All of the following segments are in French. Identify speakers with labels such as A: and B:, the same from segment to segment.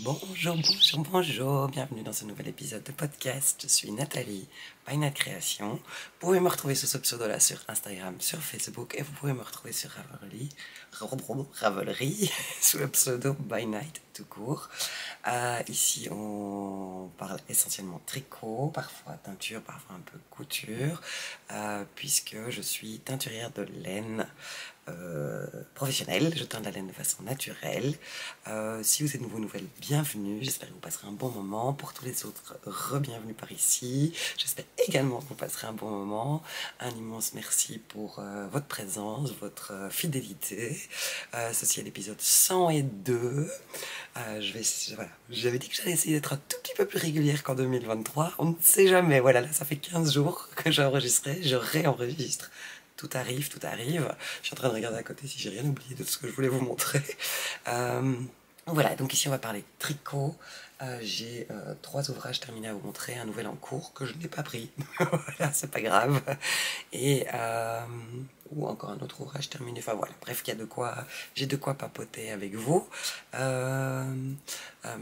A: Bonjour, bienvenue dans ce nouvel épisode de podcast. Je suis Nathalie, By Nat Création. Vous pouvez me retrouver sous ce pseudo-là sur Instagram, sur Facebook, et vous pouvez me retrouver sur Ravelry sous le pseudo By Night tout court. Ici, on parle essentiellement tricot, parfois teinture, parfois un peu couture, puisque je suis teinturière de laine. Professionnelle, je teins de la laine de façon naturelle. Si vous êtes nouveau, nouvelle, bienvenue. J'espère que vous passerez un bon moment. Pour tous les autres, re-bienvenue par ici. J'espère également que vous passerez un bon moment. Un immense merci pour votre présence, votre fidélité. Ceci est l'épisode 102. Voilà. J'avais dit que j'allais essayer d'être un tout petit peu plus régulière qu'en 2023. On ne sait jamais. Voilà, là, ça fait 15 jours que j'ai enregistré. Je réenregistre. Tout arrive, tout arrive. Je suis en train de regarder à côté si j'ai rien oublié de ce que je voulais vous montrer. Voilà, donc ici on va parler tricot. J'ai 3 ouvrages terminés à vous montrer, un nouvel en cours que je n'ai pas pris. Voilà, c'est pas grave. Et ou encore un autre ouvrage terminé. Enfin voilà, bref, j'ai de quoi papoter avec vous.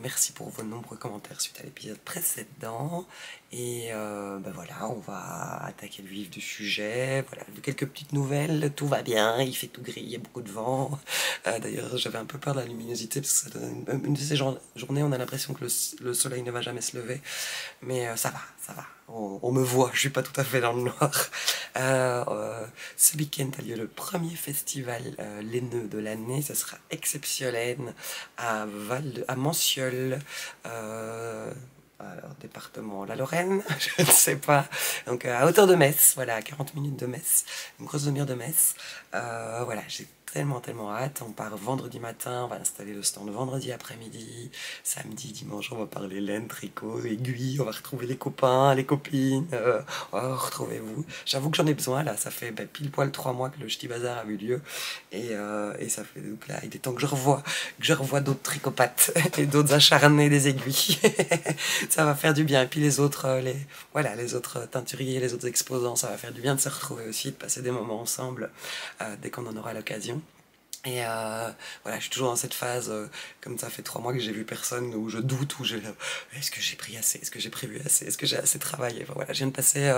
A: Merci pour vos nombreux commentaires suite à l'épisode précédent. Et ben voilà, on va attaquer le vif du sujet. Voilà, quelques petites nouvelles, tout va bien, il fait tout gris, il y a beaucoup de vent. D'ailleurs, j'avais un peu peur de la luminosité parce que ça donne une de ces journées, on a l'impression que le soleil ne va jamais se lever. Mais ça va, ça va. On me voit, je suis pas tout à fait dans le noir. Ce week-end a lieu le premier festival laineux de l'année. Ce sera exceptionnel à Manciol. Alors, département la Lorraine, je ne sais pas. Donc, à hauteur de Metz, voilà, à 40 minutes de Metz, une grosse demi-heure de Metz. Voilà, j'ai tellement hâte. On part vendredi matin, on va installer le stand vendredi après-midi. Samedi, dimanche, on va parler laine, tricot, aiguille. On va retrouver les copains, les copines. Oh, retrouvez-vous. J'avoue que j'en ai besoin là. Ça fait pile poil 3 mois que le Ch'ti Bazar a eu lieu. Et ça fait donc là, il est temps que je revois d'autres tricopates et d'autres acharnés des aiguilles. Ça va faire du bien. Et puis les autres teinturiers, les autres exposants, ça va faire du bien de se retrouver aussi, de passer des moments ensemble dès qu'on en aura l'occasion. Et voilà, je suis toujours dans cette phase, comme ça fait 3 mois que j'ai vu personne, où je doute, est-ce que j'ai pris assez, est-ce que j'ai prévu assez, est-ce que j'ai assez travaillé. Enfin, voilà, je viens de passer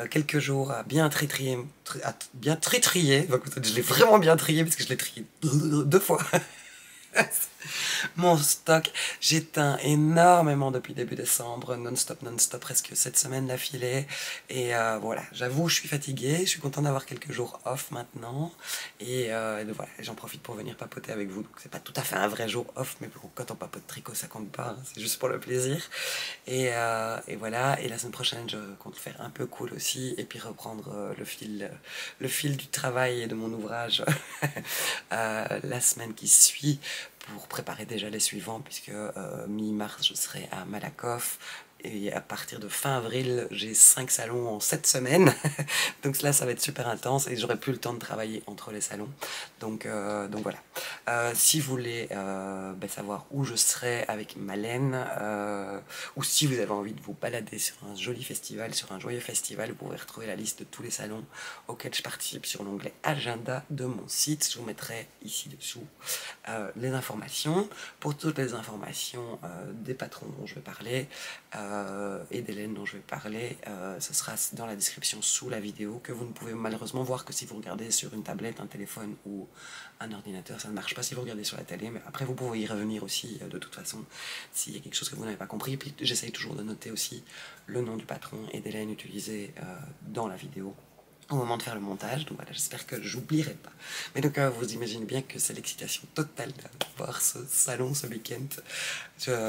A: quelques jours à bien trier, je l'ai vraiment bien trié, parce que je l'ai trié 2 fois. Mon stock, j'éteins énormément depuis début décembre, non-stop, presque 7 semaines d'affilée. Et voilà, j'avoue, je suis fatiguée, je suis content d'avoir quelques jours off maintenant. Et voilà, j'en profite pour venir papoter avec vous. Donc c'est pas tout à fait un vrai jour off, mais quand on papote tricot, ça compte pas, hein, c'est juste pour le plaisir. Et voilà, et la semaine prochaine, je compte faire un peu cool aussi, et puis reprendre le fil du travail et de mon ouvrage la semaine qui suit, pour préparer déjà les suivants, puisque mi-mars je serai à Malakoff, et à partir de fin avril j'ai 5 salons en 7 semaines. Donc là ça va être super intense et j'aurai plus le temps de travailler entre les salons. Donc voilà. Si vous voulez savoir où je serai avec ma laine, ou si vous avez envie de vous balader sur un joli festival, sur un joyeux festival, vous pouvez retrouver la liste de tous les salons auxquels je participe sur l'onglet agenda de mon site. Je vous mettrai ici dessous les informations. Pour toutes les informations des patrons dont je vais parler et des laines dont je vais parler, ce sera dans la description sous la vidéo, que vous ne pouvez malheureusement voir que si vous regardez sur une tablette, un téléphone ou un ordinateur. Ça ne marche pas si vous regardez sur la télé, mais après vous pouvez y revenir aussi de toute façon s'il y a quelque chose que vous n'avez pas compris. Puis j'essaye toujours de noter aussi le nom du patron et des laines utilisées dans la vidéo au moment de faire le montage. Donc voilà, j'espère que j'oublierai pas. Mais donc vous imaginez bien que c'est l'excitation totale de voir ce salon ce week-end.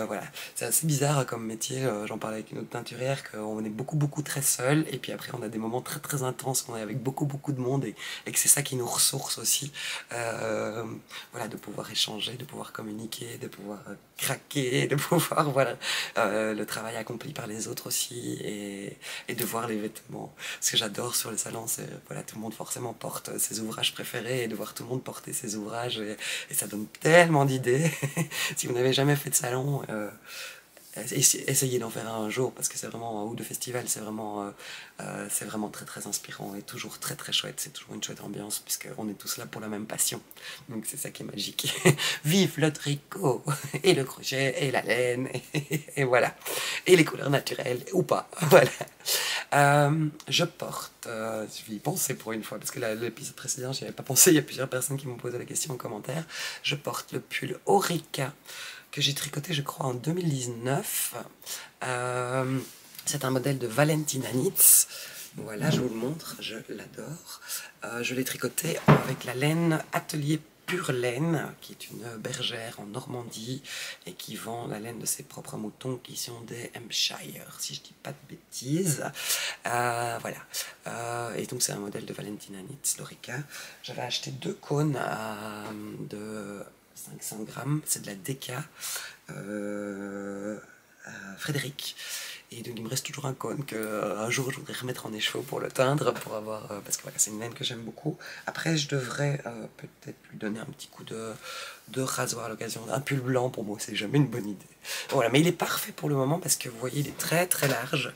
A: Voilà, c'est assez bizarre comme métier. J'en parlais avec une autre teinturière, qu'on est beaucoup très seul, et puis après on a des moments très intenses, on est avec beaucoup de monde, et que c'est ça qui nous ressource aussi. Voilà, de pouvoir échanger, de pouvoir communiquer, de pouvoir craquer, de pouvoir voilà le travail accompli par les autres aussi, et de voir les vêtements. Ce que j'adore sur les salons, c'est voilà, tout le monde forcément porte ses ouvrages préférés, et de voir tout le monde porter ses ouvrages, et ça donne tellement d'idées. Si vous n'avez jamais fait de salon, essayez d'en faire un jour parce que c'est vraiment, ou de festival, c'est vraiment très très inspirant et toujours très très chouette, c'est toujours une chouette ambiance puisqu'on est tous là pour la même passion, donc c'est ça qui est magique. Vive le tricot et le crochet et la laine et voilà, et les couleurs naturelles ou pas, voilà. Je porte, je vais y penser pour une fois parce que l'épisode précédent j'y avais pas pensé, il y a plusieurs personnes qui m'ont posé la question en commentaire. Je porte le pull Orica que j'ai tricoté je crois en 2019. C'est un modèle de Valentina Knits. Voilà, je vous le montre, je l'adore. Je l'ai tricoté avec la laine Atelier Pure Laine, qui est une bergère en Normandie et qui vend la laine de ses propres moutons qui sont des Hampshire, si je dis pas de bêtises. Voilà. Et donc c'est un modèle de Valentina Knits, l'Orica. J'avais acheté 2 cônes de 500 grammes, c'est de la Deka Frédéric. Et donc il me reste toujours un cône qu'un jour je voudrais remettre en écheveau pour le teindre, pour avoir, parce que voilà, c'est une laine que j'aime beaucoup. Après je devrais peut-être lui donner un petit coup de rasoir à l'occasion. Un pull blanc pour moi c'est jamais une bonne idée. Voilà, mais il est parfait pour le moment parce que vous voyez il est très très large.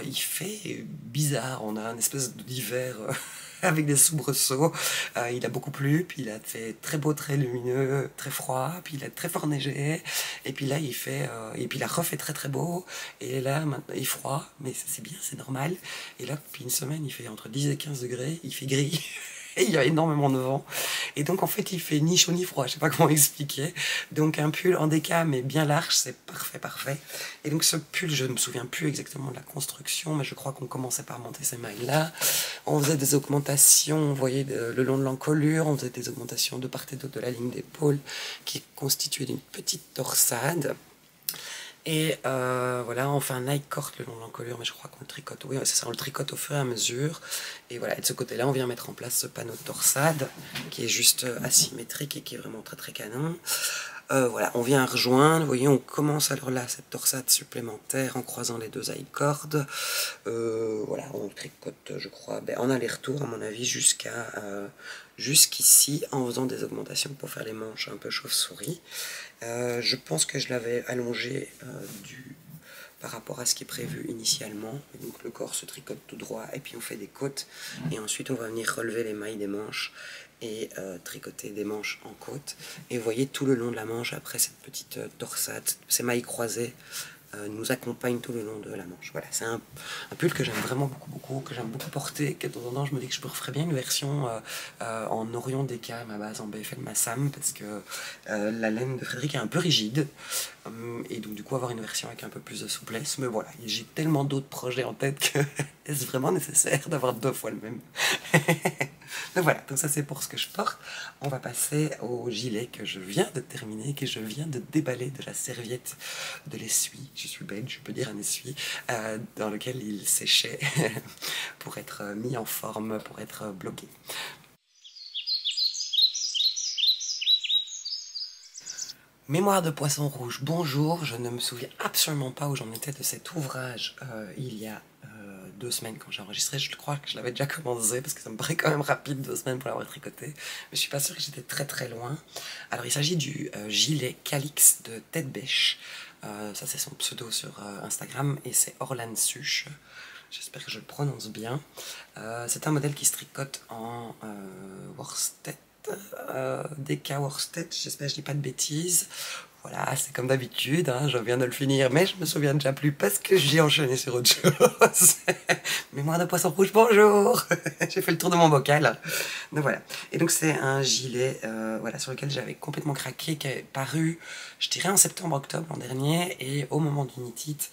A: Il fait bizarre, on a un espèce d'hiver avec des soubresauts. Il a beaucoup plu, puis il a fait très beau, très lumineux, très froid, puis il a très fort neigé, et puis là il fait, et puis il a refait très très beau, et là maintenant il est froid, mais c'est bien, c'est normal, et là depuis une semaine il fait entre 10 et 15 degrés, il fait gris, et il y a énormément de vent, et donc en fait il fait ni chaud ni froid, je sais pas comment expliquer, donc un pull en déca mais bien large, c'est parfait, parfait, et donc ce pull, je ne me souviens plus exactement de la construction, mais je crois qu'on commençait par monter ces mailles là, on faisait des augmentations, vous voyez, le long de l'encolure, on faisait des augmentations de part et d'autre de la ligne d'épaule, qui est constituée d'une petite torsade. Et voilà, on fait un high cord le long de l'encolure, mais je crois qu'on le tricote, oui, c'est ça, on le tricote au fur et à mesure. Et voilà, et de ce côté-là, on vient mettre en place ce panneau de torsade, qui est juste asymétrique et qui est vraiment très très canon. Voilà, on vient rejoindre, vous voyez, on commence alors là, cette torsade supplémentaire en croisant les 2 high cords. Voilà, on tricote, je crois, en aller-retour, à mon avis, jusqu'ici, en faisant des augmentations pour faire les manches un peu chauve-souris. Je pense que je l'avais allongé par rapport à ce qui est prévu initialement. Et donc le corps se tricote tout droit et puis on fait des côtes. Et ensuite on va venir relever les mailles des manches et tricoter des manches en côte. Et vous voyez tout le long de la manche, après cette petite torsade, ces mailles croisées nous accompagnent tout le long de la manche. Voilà, c'est un pull que j'aime vraiment beaucoup, que j'aime beaucoup porter, que de temps en temps je me dis que je me referais bien une version en Orion Deka, ma base en BFL Massam, parce que la laine de Frédéric est un peu rigide, et donc du coup avoir une version avec un peu plus de souplesse, mais voilà, j'ai tellement d'autres projets en tête que est-ce vraiment nécessaire d'avoir 2 fois le même. Donc voilà, donc ça c'est pour ce que je porte. On va passer au gilet que je viens de terminer, que je viens de déballer de la serviette de l'essuie. Je suis bête, je peux dire un essuie, dans lequel il séchait pour être mis en forme, pour être bloqué. Mémoire de poisson rouge, bonjour, je ne me souviens absolument pas où j'en étais de cet ouvrage il y a 2 semaines quand j'ai enregistré. Je crois que je l'avais déjà commencé parce que ça me paraît quand même rapide 2 semaines pour l'avoir tricoté, mais je suis pas sûre que j'étais très très loin. Alors il s'agit du gilet Calix de Tête Bêche, ça c'est son pseudo sur Instagram et c'est Orlan Suche. J'espère que je le prononce bien. C'est un modèle qui se tricote en worsted. Deka worsted, j'espère que je dis pas de bêtises. Voilà, c'est comme d'habitude, hein, je viens de le finir, mais je me souviens déjà plus parce que j'ai enchaîné sur autre chose. Mémoire de poisson rouge, bonjour. J'ai fait le tour de mon bocal. Donc voilà. Et donc c'est un gilet voilà, sur lequel j'avais complètement craqué, qui est paru, je dirais, en septembre-octobre l'an dernier, et au moment du Knit It,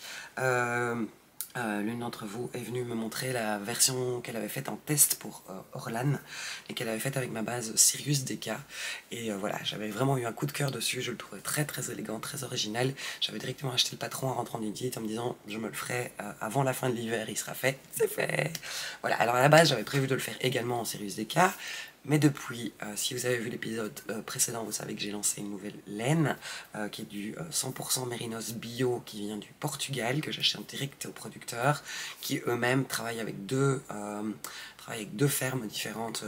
A: l'une d'entre vous est venue me montrer la version qu'elle avait faite en test pour Orlan et qu'elle avait faite avec ma base Sirius Deka, et voilà, j'avais vraiment eu un coup de cœur dessus, je le trouvais très très élégant, très original. J'avais directement acheté le patron en rentrant du Knit en me disant je me le ferai avant la fin de l'hiver, il sera fait, c'est fait. Voilà, alors à la base j'avais prévu de le faire également en Sirius Deka, mais depuis, si vous avez vu l'épisode précédent, vous savez que j'ai lancé une nouvelle laine qui est du 100% Mérinos bio, qui vient du Portugal, que j'achète en direct aux producteurs, qui eux-mêmes travaillent avec deux travaillent avec 2 fermes différentes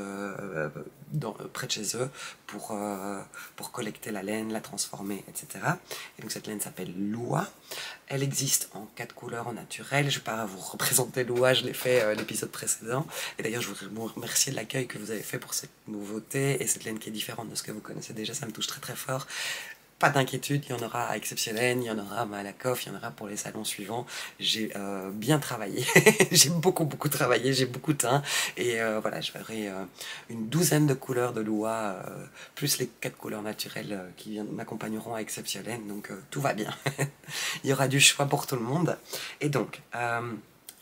A: près de chez eux pour collecter la laine, la transformer, etc. Et donc cette laine s'appelle l'oua. Elle existe en 4 couleurs en naturel. Je ne vais pas vous représenter l'oua, je l'ai fait l'épisode précédent. Et d'ailleurs, je voudrais vous remercier de l'accueil que vous avez fait pour cette nouveauté et cette laine qui est différente de ce que vous connaissez déjà. Ça me touche très très fort. Pas d'inquiétude, il y en aura à Exceptionnel, il y en aura à Malakoff, il y en aura pour les salons suivants. J'ai bien travaillé, j'ai beaucoup travaillé, j'ai beaucoup teint. Et voilà, je ferai une douzaine de couleurs de l'oua, plus les 4 couleurs naturelles qui m'accompagneront à Exceptionnel. Donc tout va bien. Il y aura du choix pour tout le monde. Et donc...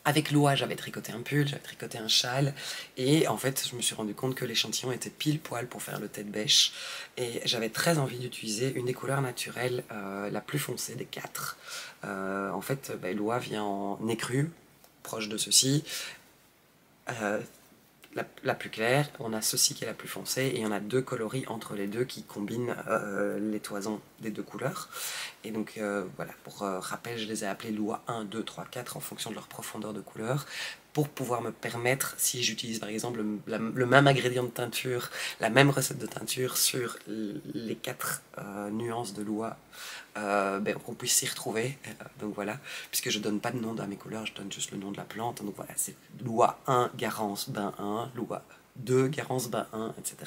A: avec l'oua, j'avais tricoté un pull, j'avais tricoté un châle, et en fait, je me suis rendu compte que l'échantillon était pile poil pour faire le tête-bêche, et j'avais très envie d'utiliser une des couleurs naturelles la plus foncée des 4. En fait, l'oua vient en écru, proche de ceci, la plus claire, on a ceci qui est la plus foncée, et il y en a 2 coloris entre les deux qui combinent les toisons des 2 couleurs. Et donc voilà, pour rappel, je les ai appelés l'oua 1, 2, 3, 4 en fonction de leur profondeur de couleur, pour pouvoir me permettre, si j'utilise par exemple le même ingrédient de teinture, la même recette de teinture sur les 4 nuances de l'oua, qu'on puisse s'y retrouver. Donc voilà, puisque je donne pas de nom à mes couleurs, je donne juste le nom de la plante. Donc voilà, c'est l'oua 1, Garance, bain 1, l'oua 2, Garance, bain 1, etc.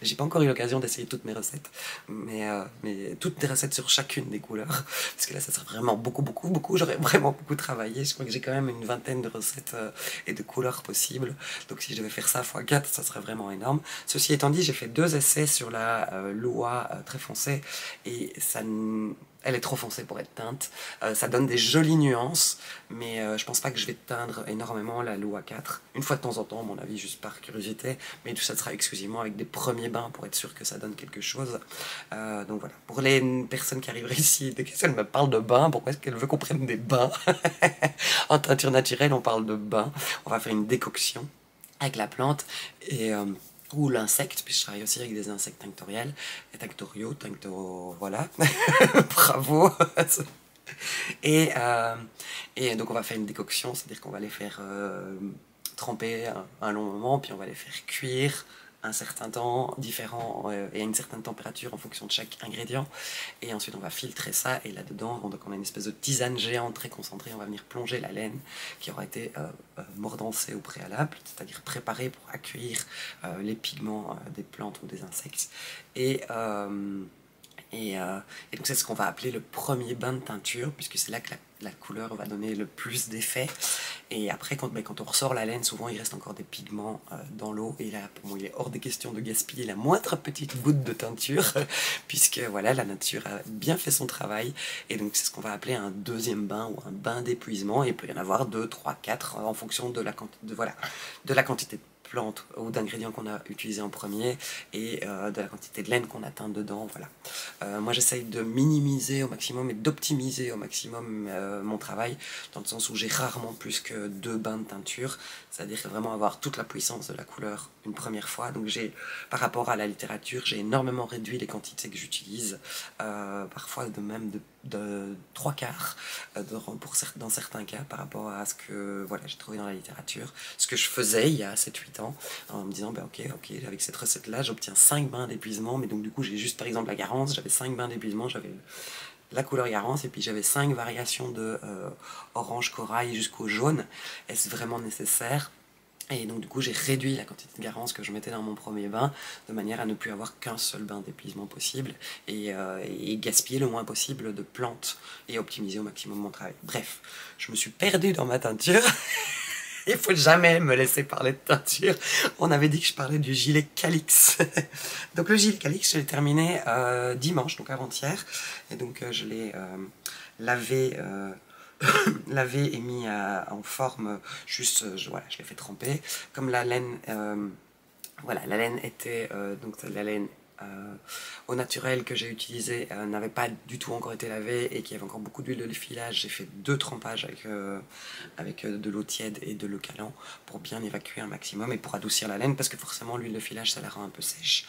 A: J'ai pas encore eu l'occasion d'essayer toutes mes recettes, mais toutes les recettes sur chacune des couleurs, parce que là ça serait vraiment beaucoup, j'aurais vraiment beaucoup travaillé. Je crois que j'ai quand même une vingtaine de recettes et de couleurs possibles, donc si je devais faire ça x4, ça serait vraiment énorme. Ceci étant dit, j'ai fait 2 essais sur la l'oua très foncée, et elle est trop foncée pour être teinte. Ça donne des jolies nuances, mais je pense pas que je vais teindre énormément la l'oua 4. Une fois de temps en temps, à mon avis, juste par curiosité, mais tout ça sera exclusivement avec des premiers bains pour être sûr que ça donne quelque chose. Donc voilà. Pour les personnes qui arriveraient ici, dès qu'elle me parle de bains, pourquoi est-ce qu'elle veut qu'on prenne des bains? En teinture naturelle, on parle de bains. On va faire une décoction avec la plante et ou l'insecte, puis je travaille aussi avec des insectes tinctoriels et voilà. Bravo. et, et donc on va faire une décoction, c'est-à-dire qu'on va les faire tremper un long moment, puis on va les faire cuire un certain temps différent et à une certaine température en fonction de chaque ingrédient, et ensuite on va filtrer ça, et là-dedans on a une espèce de tisane géante très concentrée. On va venir plonger la laine qui aura été mordancée au préalable, c'est-à-dire préparée pour accueillir les pigments des plantes ou des insectes, et donc c'est ce qu'on va appeler le premier bain de teinture, puisque c'est là que la couleur va donner le plus d'effet. Et après, quand on ressort la laine, souvent il reste encore des pigments dans l'eau, et là pour moi il est hors des questions de gaspiller la moindre petite goutte de teinture, puisque voilà, la nature a bien fait son travail. Et donc c'est ce qu'on va appeler un deuxième bain, ou un bain d'épuisement. Et il peut y en avoir 2, 3, 4 en fonction de la quantité de plantes ou d'ingrédients qu'on a utilisés en premier, et de la quantité de laine qu'on a teint dedans. Voilà. Moi j'essaye de minimiser au maximum et d'optimiser au maximum mon travail, dans le sens où j'ai rarement plus que 2 bains de teinture, c'est-à-dire vraiment avoir toute la puissance de la couleur une première fois. Donc par rapport à la littérature, j'ai énormément réduit les quantités que j'utilise, parfois de même de 3/4 dans certains cas, par rapport à ce que voilà, j'ai trouvé dans la littérature, ce que je faisais il y a 7-8 ans, en me disant ok, avec cette recette là j'obtiens 5 bains d'épuisement, mais donc du coup j'ai juste par exemple la Garance, j'avais 5 bains d'épuisement, j'avais la couleur Garance, et puis j'avais 5 variations de orange corail jusqu'au jaune. Est-ce vraiment nécessaire? Et donc du coup j'ai réduit la quantité de Garance que je mettais dans mon premier bain, de manière à ne plus avoir qu'un seul bain d'épuisement possible, et gaspiller le moins possible de plantes, et optimiser au maximum mon travail. Bref, je me suis perdu dans ma teinture. Il faut jamais me laisser parler de teinture. On avait dit que je parlais du gilet Calix. Donc le gilet Calix, je l'ai terminé dimanche, donc avant-hier, et donc je l'ai lavé et mis en forme, juste, voilà, je l'ai fait tremper. Comme la laine, voilà, la laine était, donc la laine au naturel que j'ai utilisée n'avait pas du tout encore été lavée, et qu'il y avait encore beaucoup d'huile de filage. J'ai fait 2 trempages avec de l'eau tiède et de l'eau calant, pour bien évacuer un maximum, et pour adoucir la laine, parce que forcément l'huile de filage ça la rend un peu sèche.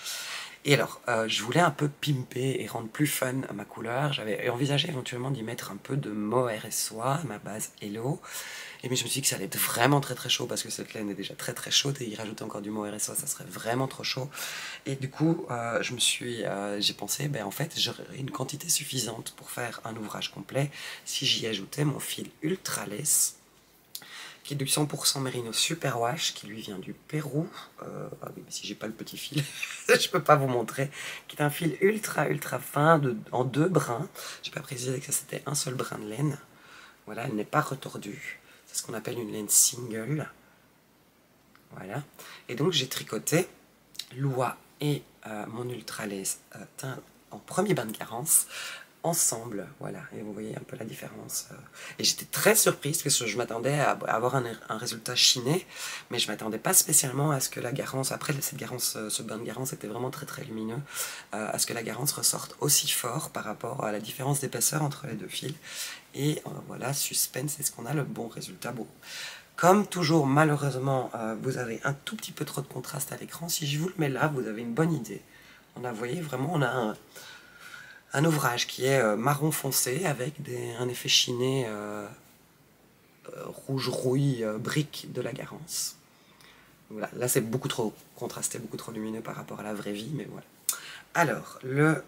A: Et alors, je voulais un peu pimper et rendre plus fun ma couleur. J'avais envisagé éventuellement d'y mettre un peu de Mo RS-Soie, ma base Hello. Et mais je me suis dit que ça allait être vraiment très très chaud parce que cette laine est déjà très très chaude et y rajouter encore du Mo RS-Soie, ça serait vraiment trop chaud. Et du coup, j'ai pensé, ben en fait, j'aurais une quantité suffisante pour faire un ouvrage complet si j'y ajoutais mon fil ultra lace qui est du 100% Merino Superwash, qui lui vient du Pérou. Ah oui, mais si j'ai pas le petit fil, je peux pas vous montrer. Qui est un fil ultra ultra fin, en 2 brins. J'ai pas précisé que c'était un seul brin de laine. Voilà, elle n'est pas retordue. C'est ce qu'on appelle une laine single. Voilà. Et donc j'ai tricoté l'oie et mon ultra lace teint en premier bain de carence ensemble, voilà, et vous voyez un peu la différence. Et j'étais très surprise parce que je m'attendais à avoir un résultat chiné, mais je m'attendais pas spécialement à ce que la garance, après cette garance, ce bain de garance était vraiment très très lumineux, à ce que la garance ressorte aussi fort par rapport à la différence d'épaisseur entre les deux fils. Et voilà, suspense, est-ce qu'on a le bon résultat? Bon. Comme toujours, malheureusement, vous avez un tout petit peu trop de contraste à l'écran. Si je vous le mets là, vous avez une bonne idée. On a, vous voyez, vraiment, on a un ouvrage qui est marron foncé avec un effet chiné rouge rouille brique de la Garance. Voilà. Là c'est beaucoup trop contrasté, beaucoup trop lumineux par rapport à la vraie vie, mais voilà. Alors, le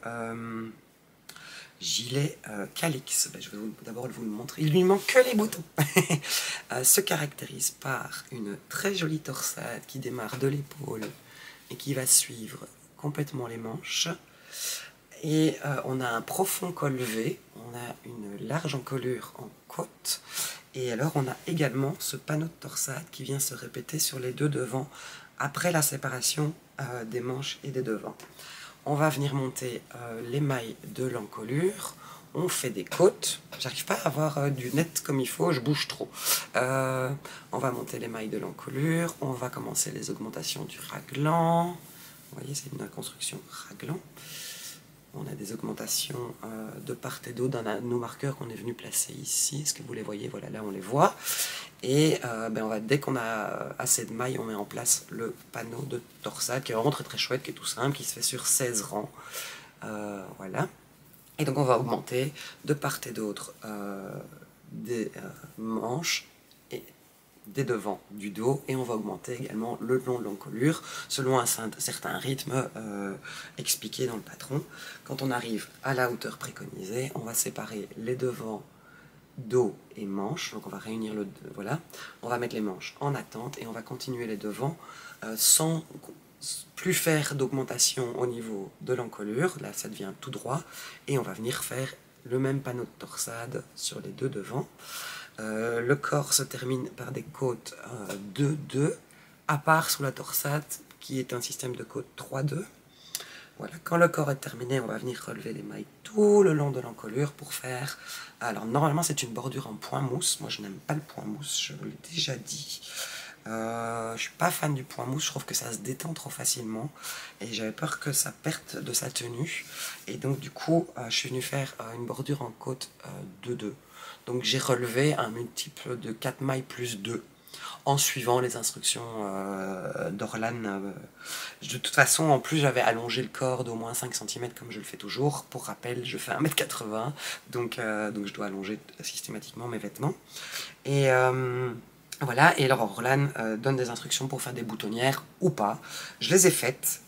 A: gilet Calix, ben, je vais d'abord vous le montrer. Il lui manque que les boutons. Se caractérise par une très jolie torsade qui démarre de l'épaule et qui va suivre complètement les manches. Et on a un profond col V, on a une large encolure en côte, et alors on a également ce panneau de torsade qui vient se répéter sur les deux devants après la séparation des manches et des devants. On va venir monter l'émail de l'encolure, on fait des côtes, j'arrive pas à avoir du net comme il faut, je bouge trop. On va monter l'émail de l'encolure, on va commencer les augmentations du raglan, vous voyez c'est une construction raglan. On a des augmentations de part et d'autre dans nos marqueurs qu'on est venu placer ici. Est-ce que vous les voyez? Voilà, là on les voit. Et dès qu'on a assez de mailles, on met en place le panneau de torsade qui est vraiment très très chouette, qui est tout simple, qui se fait sur 16 rangs. Voilà. Et donc on va augmenter de part et d'autre des manches et des devants du dos, et on va augmenter également le long de l'encolure selon un certain rythme expliqué dans le patron. Quand on arrive à la hauteur préconisée, on va séparer les devants, dos et manches, donc on va réunir voilà, on va mettre les manches en attente et on va continuer les devants sans plus faire d'augmentation au niveau de l'encolure, là ça devient tout droit, et on va venir faire le même panneau de torsade sur les deux devants. Le corps se termine par des côtes 2-2, à part sous la torsade, qui est un système de côtes 3-2. Voilà. Quand le corps est terminé, on va venir relever les mailles tout le long de l'encolure pour faire... Alors, normalement, c'est une bordure en point mousse. Moi, je n'aime pas le point mousse, je vous l'ai déjà dit. Je suis pas fan du point mousse, je trouve que ça se détend trop facilement et j'avais peur que ça perde de sa tenue, et donc du coup je suis venu faire une bordure en côte 2-2. Donc j'ai relevé un multiple de 4 mailles plus 2 en suivant les instructions d'Orlan. De toute façon, en plus, j'avais allongé le corps d'au moins 5 cm comme je le fais toujours. Pour rappel, je fais 1m80, donc je dois allonger systématiquement mes vêtements. Et voilà, et alors Orlan donne des instructions pour faire des boutonnières ou pas. Je les ai faites.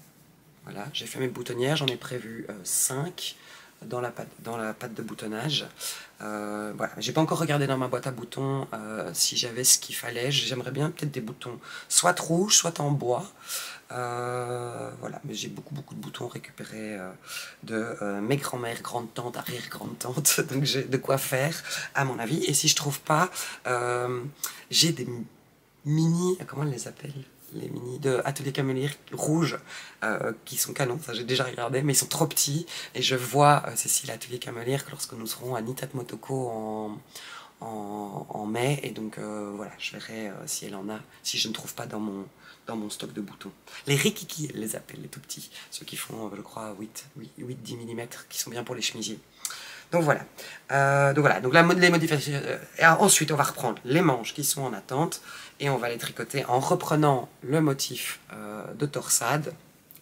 A: Voilà, j'ai fait mes boutonnières, j'en ai prévu 5 dans la pâte de boutonnage. Voilà, j'ai pas encore regardé dans ma boîte à boutons si j'avais ce qu'il fallait. J'aimerais bien peut-être des boutons soit rouges, soit en bois. Voilà, mais j'ai beaucoup de boutons récupérés de mes grands-mères, grandes-tantes, arrière-grandes-tantes, donc j'ai de quoi faire à mon avis. Et si je trouve pas, j'ai des mini, comment on les appelle, les mini de Atelier Camelier rouges qui sont canons, ça j'ai déjà regardé, mais ils sont trop petits, et je vois Cécile Atelier Camelier lorsque nous serons à Nitat Motoko en mai, et donc voilà, je verrai si elle en a, si je ne trouve pas dans mon stock de boutons. Les rikiki, elle les appelle, les tout petits, ceux qui font, je crois, 8-10 mm, qui sont bien pour les chemisiers. Donc voilà, donc les modifications. Et ensuite, on va reprendre les manches qui sont en attente et on va les tricoter en reprenant le motif de torsade.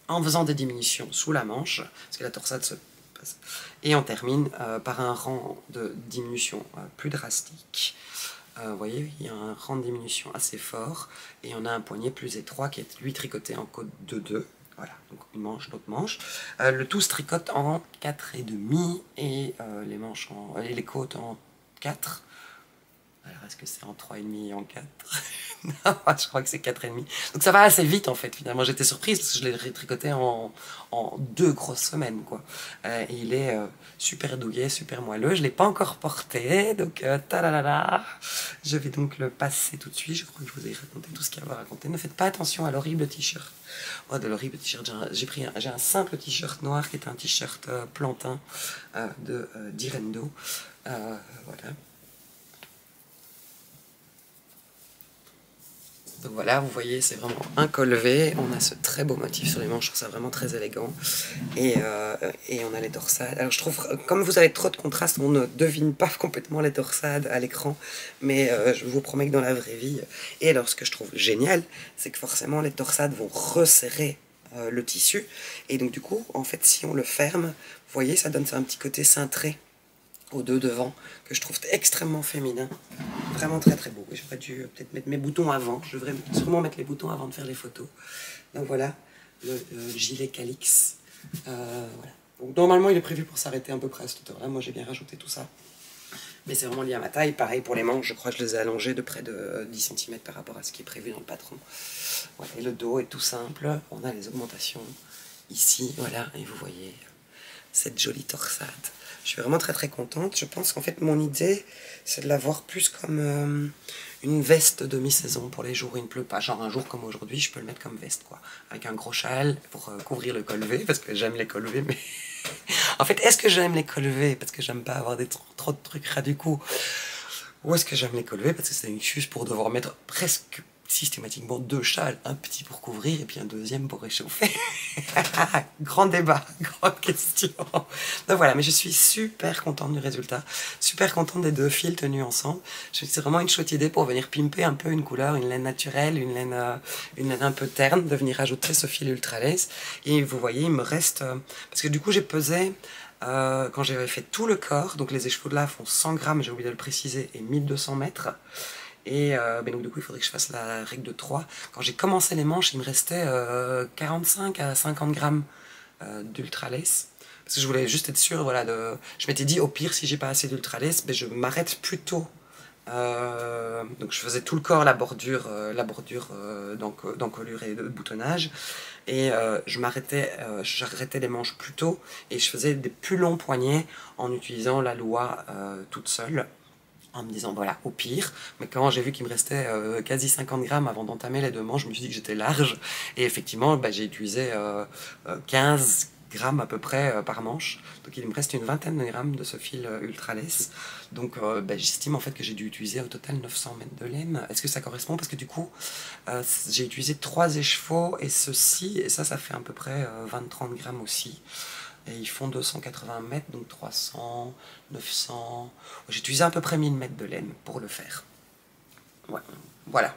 A: en faisant des diminutions sous la manche, parce que la torsade se passe, et on termine par un rang de diminution plus drastique. Vous voyez, il y a un rang de diminution assez fort, et on a un poignet plus étroit qui est lui tricoté en côte de 2. Voilà, donc une manche, l'autre manche. Le tout se tricote en 4,5 et les manches et les côtes en 4. Alors, est-ce que c'est en 3,5 et en 4? Non, je crois que c'est 4,5. Donc ça va assez vite en fait, finalement. J'étais surprise parce que je l'ai tricoté en 2 grosses semaines, quoi. Et il est super douillet, super moelleux. Je ne l'ai pas encore porté, donc ta-da-da-da. Je vais donc le passer tout de suite. Je crois que je vous ai raconté tout ce qu'il y a à raconter. Ne faites pas attention à l'horrible t-shirt. Oh, de l'horrible t-shirt. J'ai un simple t-shirt noir qui est un t-shirt plantain de Direndo. Voilà. Donc voilà, vous voyez, c'est vraiment un col V. On a ce très beau motif sur les manches, je trouve ça vraiment très élégant. Et on a les torsades. Alors je trouve, comme vous avez trop de contraste, on ne devine pas complètement les torsades à l'écran, mais je vous promets que dans la vraie vie. Et alors ce que je trouve génial, c'est que forcément les torsades vont resserrer le tissu. Et donc du coup, en fait, si on le ferme, vous voyez, ça donne un petit côté cintré aux deux devant, que je trouve extrêmement féminin. Vraiment très très beau. J'aurais dû peut-être mettre mes boutons avant. Je devrais sûrement mettre les boutons avant de faire les photos. Donc voilà, le gilet Calix. Voilà. Donc normalement il est prévu pour s'arrêter à peu près à cette heure-là. Moi j'ai bien rajouté tout ça. Mais c'est vraiment lié à ma taille. Pareil pour les manches, je crois que je les ai allongées de près de 10 cm par rapport à ce qui est prévu dans le patron. Voilà. Et le dos est tout simple. On a les augmentations ici, voilà, et vous voyez cette jolie torsade. Je suis vraiment très très contente. Je pense qu'en fait mon idée c'est de la voir plus comme une veste de mi-saison pour les jours où il ne pleut pas. Genre un jour comme aujourd'hui, je peux le mettre comme veste, quoi. Avec un gros châle pour couvrir le col V, parce que j'aime les cols V, mais... En fait, est-ce que j'aime les cols V parce que j'aime pas avoir trop de trucs ras du cou, ou est-ce que j'aime les cols V parce que c'est une excuse pour devoir mettre presque systématiquement 2 châles, un petit pour couvrir et puis un deuxième pour réchauffer. Grand débat, grande question. Donc voilà, mais je suis super contente du résultat, super contente des 2 fils tenus ensemble. C'est vraiment une chouette idée pour venir pimper un peu une couleur, une laine naturelle, une laine un peu terne, de venir ajouter ce fil ultra lace. Et vous voyez, il me reste... parce que du coup j'ai pesé... quand j'avais fait tout le corps, donc les écheveaux de là font 100 grammes, j'ai oublié de le préciser, et 1200 mètres. Et ben donc du coup il faudrait que je fasse la règle de 3. Quand j'ai commencé les manches, il me restait 45 à 50 grammes d'ultra lace. Parce que je voulais juste être sûre, voilà, je m'étais dit au pire si j'ai pas assez d'ultra lace, ben je m'arrête plus tôt. Donc je faisais tout le corps, la bordure d'encolure et de boutonnage. Et j'arrêtais les manches plus tôt et je faisais des plus longs poignets en utilisant la loi toute seule. En me disant, voilà, au pire. Mais quand j'ai vu qu'il me restait quasi 50 grammes avant d'entamer les 2 manches, je me suis dit que j'étais large. Et effectivement, bah, j'ai utilisé 15 grammes à peu près par manche. Donc il me reste une vingtaine de grammes de ce fil ultra lace. Donc bah, j'estime en fait que j'ai dû utiliser au total 900 mètres de laine. Est-ce que ça correspond? Parce que du coup, j'ai utilisé 3 écheveaux et ceci, et ça fait à peu près 20-30 grammes aussi. Et ils font 280 mètres, donc 300, 900... J'ai utilisé à peu près 1000 mètres de laine pour le faire. Ouais, voilà.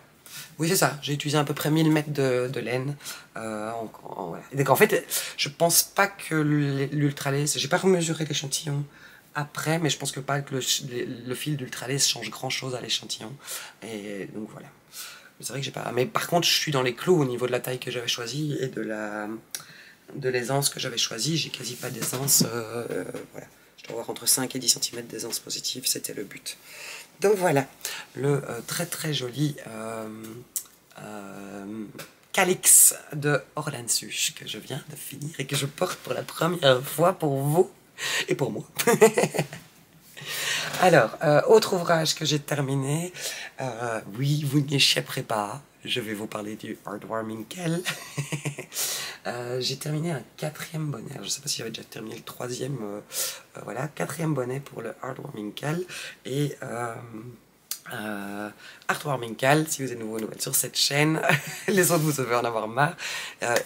A: Oui, c'est ça. J'ai utilisé à peu près 1000 mètres de laine. Voilà. Donc en fait, je pense pas que l'ultra lace... J'ai pas remesuré l'échantillon après, mais je pense que pas que le fil d'ultra lace change grand chose à l'échantillon. Et donc voilà. C'est vrai que j'ai pas... Mais par contre, je suis dans les clous au niveau de la taille que j'avais choisie et de l'aisance que j'avais choisi. J'ai quasi pas d'aisance, voilà. Je dois avoir entre 5 et 10 cm d'aisance positive, c'était le but. Donc voilà, le très très joli Calix de Orlan Suche que je viens de finir et que je porte pour la première fois pour vous et pour moi. Alors, autre ouvrage que j'ai terminé, oui, vous n'y échapperez pas, je vais vous parler du Heartwarming Kel. J'ai terminé un 4e bonnet, alors, je ne sais pas si j'avais déjà terminé le 3e, voilà, 4e bonnet pour le Heartwarming Kel. Et Heartwarming Kel, si vous êtes nouvelle sur cette chaîne, les autres vous devez en avoir marre,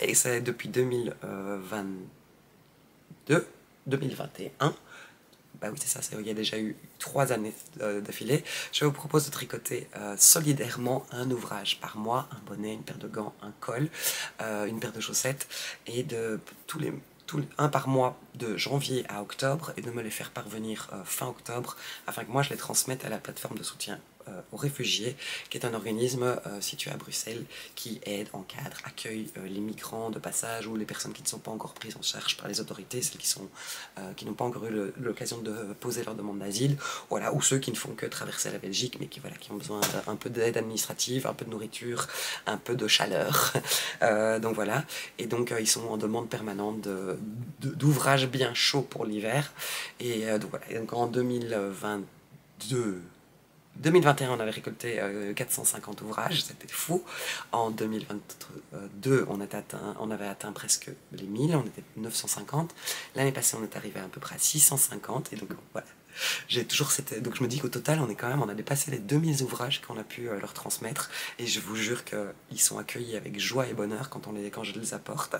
A: et c'est depuis 2021. bah oui c'est ça, il y a déjà eu 3 années d'affilée, je vous propose de tricoter solidairement un ouvrage par mois, un bonnet, une paire de gants, un col, une paire de chaussettes, et de un par mois de janvier à octobre, et de me les faire parvenir fin octobre, afin que moi je les transmette à la plateforme de soutien aux réfugiés, qui est un organisme situé à Bruxelles qui aide, encadre, accueille les migrants de passage ou les personnes qui ne sont pas encore prises en charge par les autorités, celles qui n'ont pas encore eu l'occasion de poser leur demande d'asile, voilà, ou ceux qui ne font que traverser la Belgique mais qui ont besoin d'un peu d'aide administrative, un peu de nourriture, un peu de chaleur. Donc voilà, et donc ils sont en demande permanente d'ouvrages bien chauds pour l'hiver, et donc voilà, et donc en 2021, on avait récolté 450 ouvrages, c'était fou. En 2022, on avait atteint presque les 1000, on était 950. L'année passée, on est arrivé à peu près à 650, et donc voilà. J'ai toujours donc je me dis qu'au total, on a dépassé les 2000 ouvrages qu'on a pu leur transmettre, et je vous jure qu'ils sont accueillis avec joie et bonheur quand je les apporte.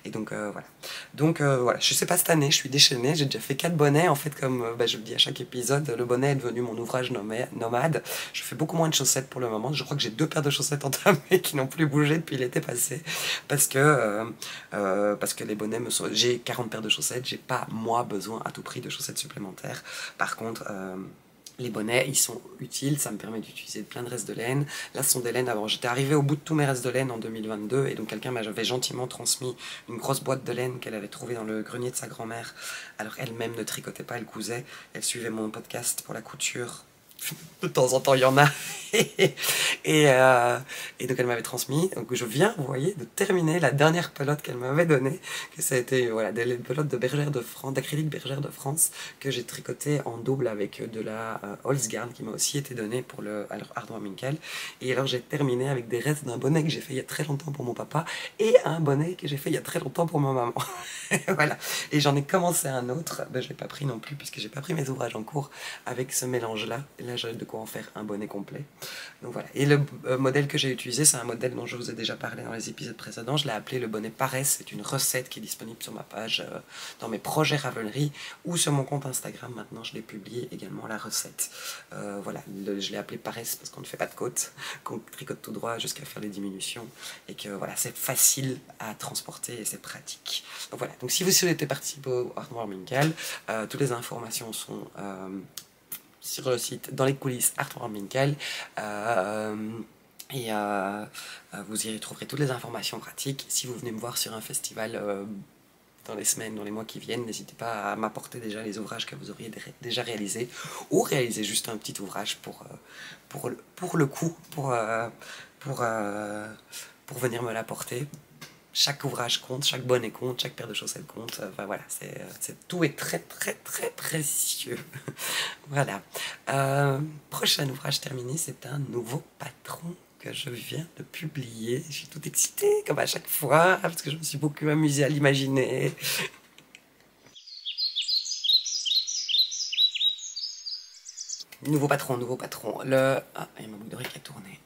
A: Et donc voilà. Donc voilà, je sais pas, cette année, je suis déchaînée, j'ai déjà fait 4 bonnets, en fait, comme je le dis à chaque épisode, le bonnet est devenu mon ouvrage nomade. Je fais beaucoup moins de chaussettes pour le moment, je crois que j'ai 2 paires de chaussettes entamées qui n'ont plus bougé depuis l'été passé, parce que les bonnets j'ai 40 paires de chaussettes, j'ai pas moi besoin à tout prix de chaussettes supplémentaires. Par contre, les bonnets, ils sont utiles, ça me permet d'utiliser plein de restes de laine. Là, ce sont des laines. Alors, j'étais arrivée au bout de tous mes restes de laine en 2022, et donc quelqu'un m'avait gentiment transmis une grosse boîte de laine qu'elle avait trouvée dans le grenier de sa grand-mère. Alors, elle-même ne tricotait pas, elle cousait. Elle suivait mon podcast pour la couture. De temps en temps, il y en a. et donc, elle m'avait transmis. Donc, je viens, vous voyez, de terminer la dernière pelote qu'elle m'avait donnée. Que ça a été, voilà, des pelotes d'acrylique Bergère de France, que j'ai tricoté en double avec de la Holzgarn, qui m'a aussi été donnée pour Ardent Amical. Et alors, j'ai terminé avec des restes d'un bonnet que j'ai fait il y a très longtemps pour mon papa, et un bonnet que j'ai fait il y a très longtemps pour ma maman. Voilà. Et j'en ai commencé un autre. Je l'ai pas pris non plus, puisque j'ai pas pris mes ouvrages en cours avec ce mélange-là. Là, j'ai de quoi en faire un bonnet complet. Donc voilà. Et le modèle que j'ai utilisé, c'est un modèle dont je vous ai déjà parlé dans les épisodes précédents. Je l'ai appelé le bonnet Paresse. C'est une recette qui est disponible sur ma page, dans mes projets Ravelry, ou sur mon compte Instagram. Maintenant, je l'ai publié également, la recette. Voilà. Je l'ai appelé Paresse parce qu'on ne fait pas de côte, qu'on tricote tout droit jusqu'à faire les diminutions, et que voilà, c'est facile à transporter et c'est pratique. Donc voilà. Donc si vous souhaitez participer au Ardent Amical, toutes les informations sont sur le site, dans les coulisses Ardent Amical, et vous y trouverez toutes les informations pratiques. Si vous venez me voir sur un festival dans les semaines, dans les mois qui viennent, n'hésitez pas à m'apporter déjà les ouvrages que vous auriez déjà réalisés, ou réaliser juste un petit ouvrage pour le coup, pour venir me l'apporter. Chaque ouvrage compte, chaque bonnet compte, chaque paire de chaussettes compte. Enfin voilà, tout est très très très précieux. Voilà. Prochain ouvrage terminé, c'est un nouveau patron que je viens de publier. Je suis toute excitée, comme à chaque fois, parce que je me suis beaucoup amusée à l'imaginer. Nouveau patron, nouveau patron. Ah, il y a ma boucle d'oreille qui a tourné.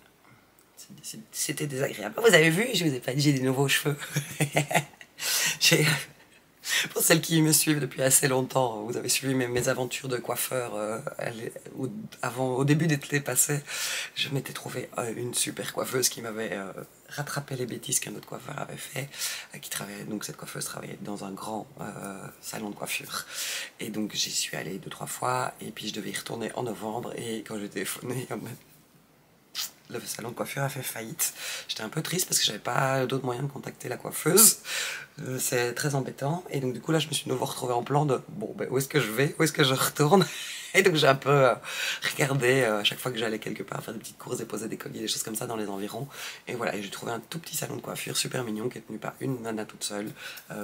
A: C'était désagréable. Vous avez vu, je vous ai pas dit, j'ai des nouveaux cheveux. Pour celles qui me suivent depuis assez longtemps, vous avez suivi mes aventures de coiffeur au début d'été passé. Je m'étais trouvé une super coiffeuse qui m'avait rattrapé les bêtises qu'un autre coiffeur avait fait, donc cette coiffeuse travaillait dans un grand salon de coiffure. Et donc j'y suis allée 2-3 fois, et puis je devais y retourner en novembre, et quand j'ai téléphoné, le salon de coiffure a fait faillite. J'étais un peu triste parce que j'avais pas d'autres moyens de contacter la coiffeuse. C'est très embêtant. Et donc du coup là, je me suis de nouveau retrouvée en plan de bon, où est-ce que je vais, où est-ce que je retourne. Et donc j'ai un peu regardé à chaque fois que j'allais quelque part faire des petites courses et poser des colliers, des choses comme ça dans les environs. Et voilà, et j'ai trouvé un tout petit salon de coiffure super mignon qui est tenu par une nana toute seule,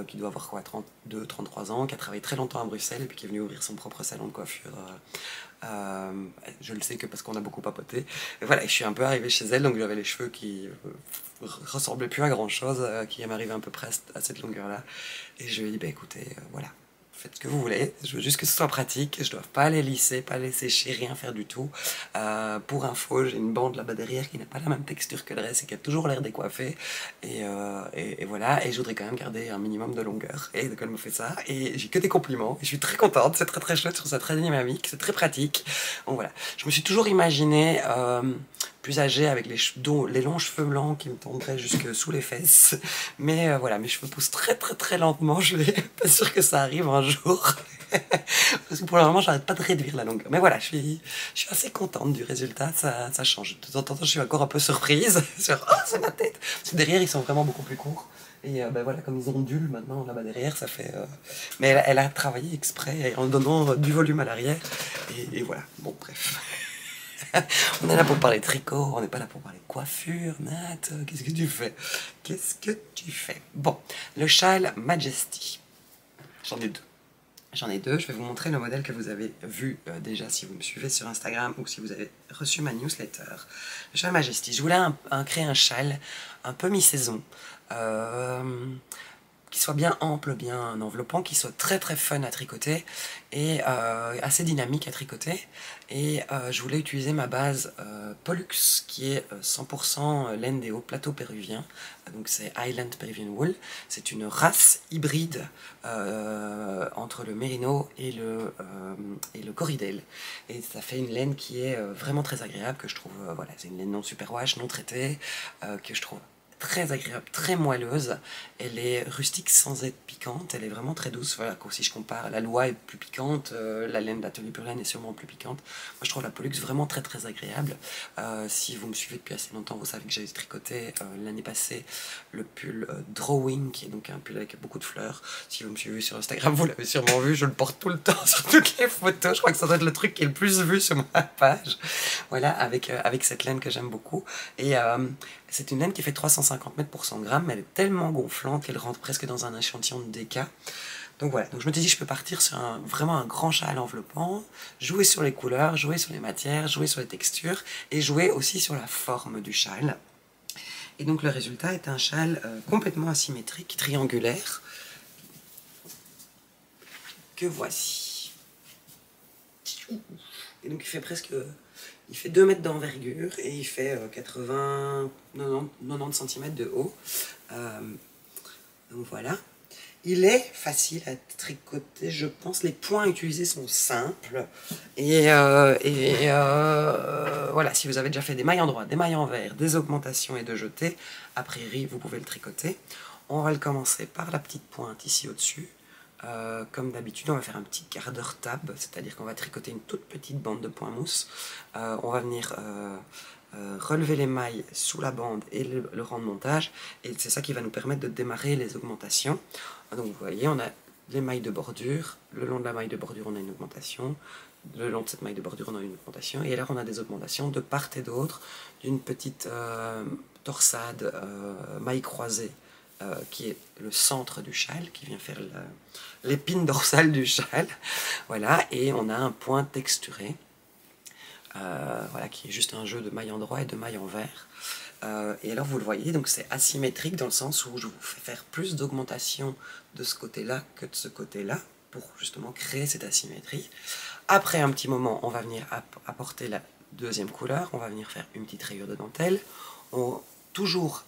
A: qui doit avoir quoi, 32-33 ans, qui a travaillé très longtemps à Bruxelles et puis qui est venue ouvrir son propre salon de coiffure. Je le sais que parce qu'on a beaucoup papoté. Et voilà, je suis un peu arrivée chez elle, donc j'avais les cheveux qui ressemblaient plus à grand chose, qui m'arrivaient à peu près à cette longueur là, et je lui ai dit bah écoutez, voilà, faites ce que vous voulez, je veux juste que ce soit pratique, je dois pas les lisser, pas les sécher, rien faire du tout. Pour info, j'ai une bande là-bas derrière qui n'a pas la même texture que le reste et qui a toujours l'air décoiffée. Et voilà, et je voudrais quand même garder un minimum de longueur. Et donc elle me fait ça, et j'ai que des compliments, et je suis très contente, c'est très très chouette, je trouve ça très dynamique, c'est très pratique. Donc voilà, je me suis toujours imaginé plus âgée avec les longs cheveux blancs qui me tomberaient jusque sous les fesses. Mais voilà, mes cheveux poussent très très très lentement, je suis pas sûre que ça arrive un jour. Parce que pour le moment, j'arrête pas de réduire la longueur. Mais voilà, je suis assez contente du résultat, ça change. De temps en temps, je suis encore un peu surprise sur « Oh, c'est ma tête !» Parce que derrière, ils sont vraiment beaucoup plus courts. Et ben voilà, comme ils ondulent maintenant là-bas derrière, ça fait... Mais elle a travaillé exprès en donnant du volume à l'arrière. Et voilà, bon, bref. On est là pour parler tricot, on n'est pas là pour parler coiffure. Nat, qu'est-ce que tu fais? Qu'est-ce que tu fais? Bon, le châle Majesty. J'en ai deux. J'en ai deux, je vais vous montrer le modèle que vous avez vu déjà si vous me suivez sur Instagram ou si vous avez reçu ma newsletter. Le châle Majesty, je voulais créer un châle un peu mi-saison, qui soit bien ample, bien enveloppant, qui soit très très fun à tricoter et assez dynamique à tricoter. Et je voulais utiliser ma base Pollux qui est 100% laine des hauts plateaux péruviens. Donc c'est Highland Peruvian Wool. C'est une race hybride entre le Merino et le Corriedale. Et ça fait une laine qui est vraiment très agréable, que je trouve, voilà, c'est une laine non superwash, non traitée, que je trouve très agréable, très moelleuse. Elle est rustique sans être piquante, elle est vraiment très douce. Voilà, si je compare, la Loa est plus piquante, la laine d'Atelier Pure Laine est sûrement plus piquante. Moi je trouve la Pollux vraiment très très agréable. Si vous me suivez depuis assez longtemps, vous savez que j'ai tricoté l'année passée le pull Drawing, qui est donc un pull avec beaucoup de fleurs. Si vous me suivez sur Instagram, vous l'avez sûrement vu, je le porte tout le temps sur toutes les photos. Je crois que ça doit être le truc qui est le plus vu sur ma page. Voilà, avec cette laine que j'aime beaucoup. Et c'est une laine qui fait 350 mètres pour 100 grammes, mais elle est tellement gonflante qu'elle rentre presque dans un échantillon de DK. Donc voilà, donc je me suis dit je peux partir sur vraiment un grand châle enveloppant, jouer sur les couleurs, jouer sur les matières, jouer sur les textures, et jouer aussi sur la forme du châle. Et donc le résultat est un châle complètement asymétrique, triangulaire, que voici. Et donc il fait 2 mètres d'envergure et il fait 90 cm de haut. Donc voilà. Il est facile à tricoter, je pense. Les points utilisés sont simples. Et voilà, si vous avez déjà fait des mailles en droit, des mailles envers, des augmentations et de jetés, a priori, vous pouvez le tricoter. On va le commencer par la petite pointe ici au-dessus. Comme d'habitude, on va faire un petit gardeur tab, c'est-à-dire qu'on va tricoter une toute petite bande de point mousse. On va venir relever les mailles sous la bande et le rang de montage, et c'est ça qui va nous permettre de démarrer les augmentations. Donc vous voyez, on a les mailles de bordure, le long de la maille de bordure on a une augmentation, le long de cette maille de bordure on a une augmentation, et là on a des augmentations de part et d'autre d'une petite torsade maille croisée, qui est le centre du châle, qui vient faire l'épine dorsale du châle. Voilà, et on a un point texturé, voilà, qui est juste un jeu de mailles en droit et de mailles en vert. Et alors vous le voyez, donc c'est asymétrique dans le sens où je vous fais faire plus d'augmentation de ce côté-là que de ce côté-là, pour justement créer cette asymétrie. Après un petit moment, on va venir apporter la deuxième couleur, on va venir faire une petite rayure de dentelle, toujours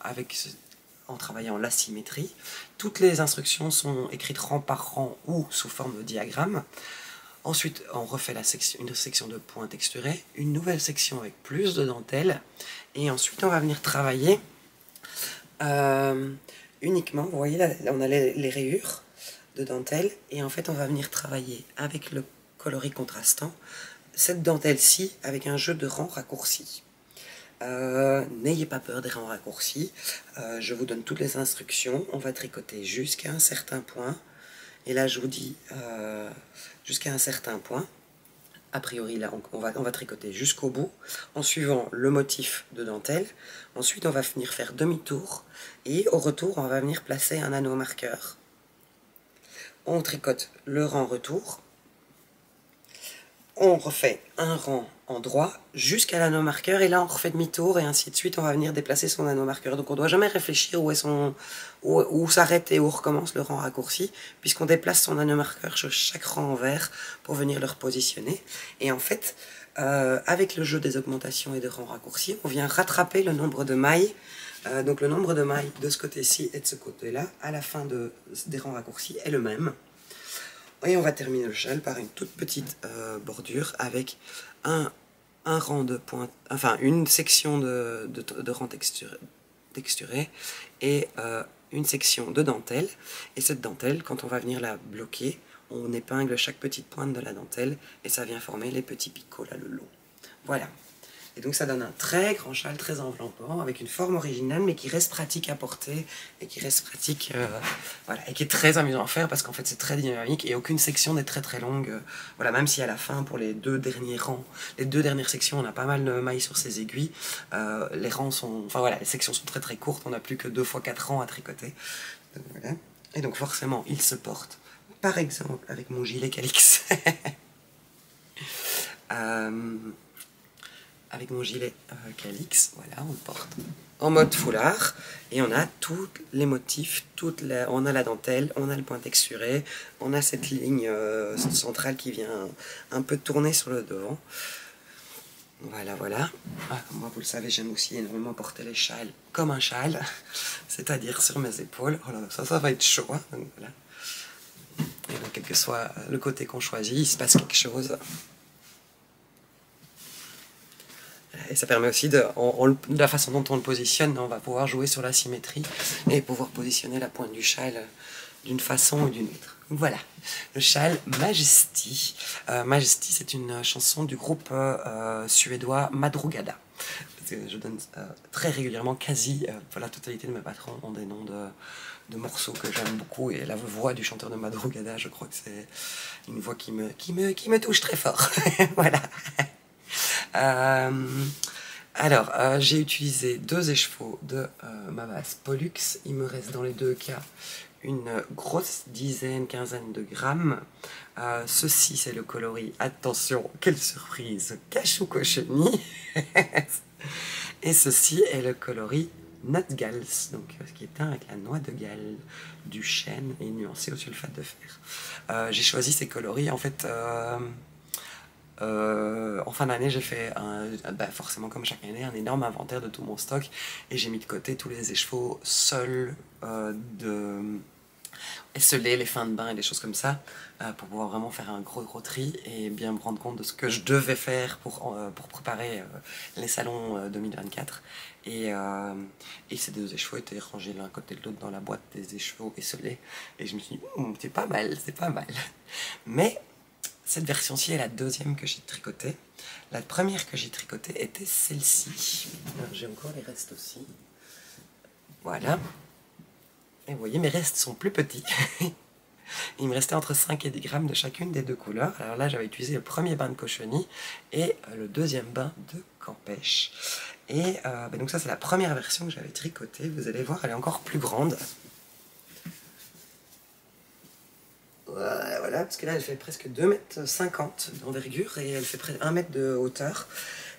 A: en travaillant l'asymétrie. Toutes les instructions sont écrites rang par rang ou sous forme de diagramme. Ensuite, on refait une section de points texturés, une nouvelle section avec plus de dentelle, et ensuite on va venir travailler uniquement, vous voyez là, on a les rayures de dentelle, et en fait on va venir travailler avec le coloris contrastant cette dentelle-ci avec un jeu de rangs raccourcis. N'ayez pas peur des rangs raccourcis, je vous donne toutes les instructions, on va tricoter jusqu'à un certain point, et là je vous dis jusqu'à un certain point. A priori là on va tricoter jusqu'au bout en suivant le motif de dentelle. Ensuite on va venir faire demi-tour et au retour on va venir placer un anneau marqueur. On tricote le rang retour, on refait un rang en droit jusqu'à l'anneau marqueur, et là on refait demi-tour, et ainsi de suite, on va venir déplacer son anneau marqueur. Donc on ne doit jamais réfléchir où s'arrête et où recommence le rang raccourci, puisqu'on déplace son anneau marqueur sur chaque rang en vert pour venir le repositionner. Et en fait, avec le jeu des augmentations et de rangs raccourcis, on vient rattraper le nombre de mailles. Donc le nombre de mailles de ce côté-ci et de ce côté-là, à la fin des rangs raccourcis, est le même. Et on va terminer le châle par une toute petite bordure avec un rang de pointe, enfin une section de rang texturé et une section de dentelle. Et cette dentelle, quand on va venir la bloquer, on épingle chaque petite pointe de la dentelle et ça vient former les petits picots là le long. Voilà. Et donc ça donne un très grand châle, très enveloppant, avec une forme originale, mais qui reste pratique à porter, et qui reste pratique, voilà, et qui est très amusant à faire, parce qu'en fait c'est très dynamique, et aucune section n'est très très longue, voilà, même si à la fin, pour les deux derniers rangs, les deux dernières sections, on a pas mal de mailles sur ces aiguilles, les rangs sont, enfin voilà, les sections sont très très courtes, on n'a plus que 2 fois 4 rangs à tricoter, donc, voilà. Et donc forcément, il se porte, par exemple, avec mon gilet Calix, avec mon gilet Calix, voilà, on le porte en mode foulard, et on a tous les motifs, on a la dentelle, on a le point texturé, on a cette ligne centrale qui vient un peu tourner sur le devant. Voilà, voilà. Moi, vous le savez, j'aime aussi énormément porter les châles comme un châle, c'est-à-dire sur mes épaules. Oh là là, ça va être chaud, hein, donc voilà. Et donc, quel que soit le côté qu'on choisit, il se passe quelque chose. Et ça permet aussi, de la façon dont on le positionne, on va pouvoir jouer sur la symétrie et pouvoir positionner la pointe du châle d'une façon ou d'une autre. Voilà, le châle Majesty. Majesty, c'est une chanson du groupe suédois Madrugada. Je donne très régulièrement, quasi pour la totalité de mes patrons ont des noms de morceaux que j'aime beaucoup, et la voix du chanteur de Madrugada, je crois que c'est une voix qui me touche très fort. Voilà. Alors, j'ai utilisé 2 écheveaux de ma base Pollux. Il me reste dans les 2 cas une grosse quinzaine de grammes. Ceci, c'est le coloris. Attention, quelle surprise! Cachou cochenille. Et ceci est le coloris Nutgals, donc qui est teint avec la noix de Galles, du chêne et nuancé au sulfate de fer. J'ai choisi ces coloris en fait. En fin d'année, j'ai fait, forcément comme chaque année, un énorme inventaire de tout mon stock, et j'ai mis de côté tous les écheveaux seuls, esselés, les fins de bain et des choses comme ça, pour pouvoir vraiment faire un gros tri et bien me rendre compte de ce que je devais faire pour préparer les salons 2024. Et ces 2 écheveaux étaient rangés l'un à côté de l'autre dans la boîte des écheveaux esselés, et je me suis dit, c'est pas mal, c'est pas mal. Mais cette version-ci est la 2e que j'ai tricotée. La première que j'ai tricotée était celle-ci. J'ai encore les restes aussi. Voilà. Et vous voyez, mes restes sont plus petits. Il me restait entre 5 et 10 grammes de chacune des 2 couleurs. Alors là, j'avais utilisé le premier bain de cochenille et le 2e bain de campèche. Et donc ça, c'est la première version que j'avais tricotée. Vous allez voir, elle est encore plus grande. Voilà, parce que là elle fait presque 2,50 m d'envergure et elle fait près d'1 m de hauteur.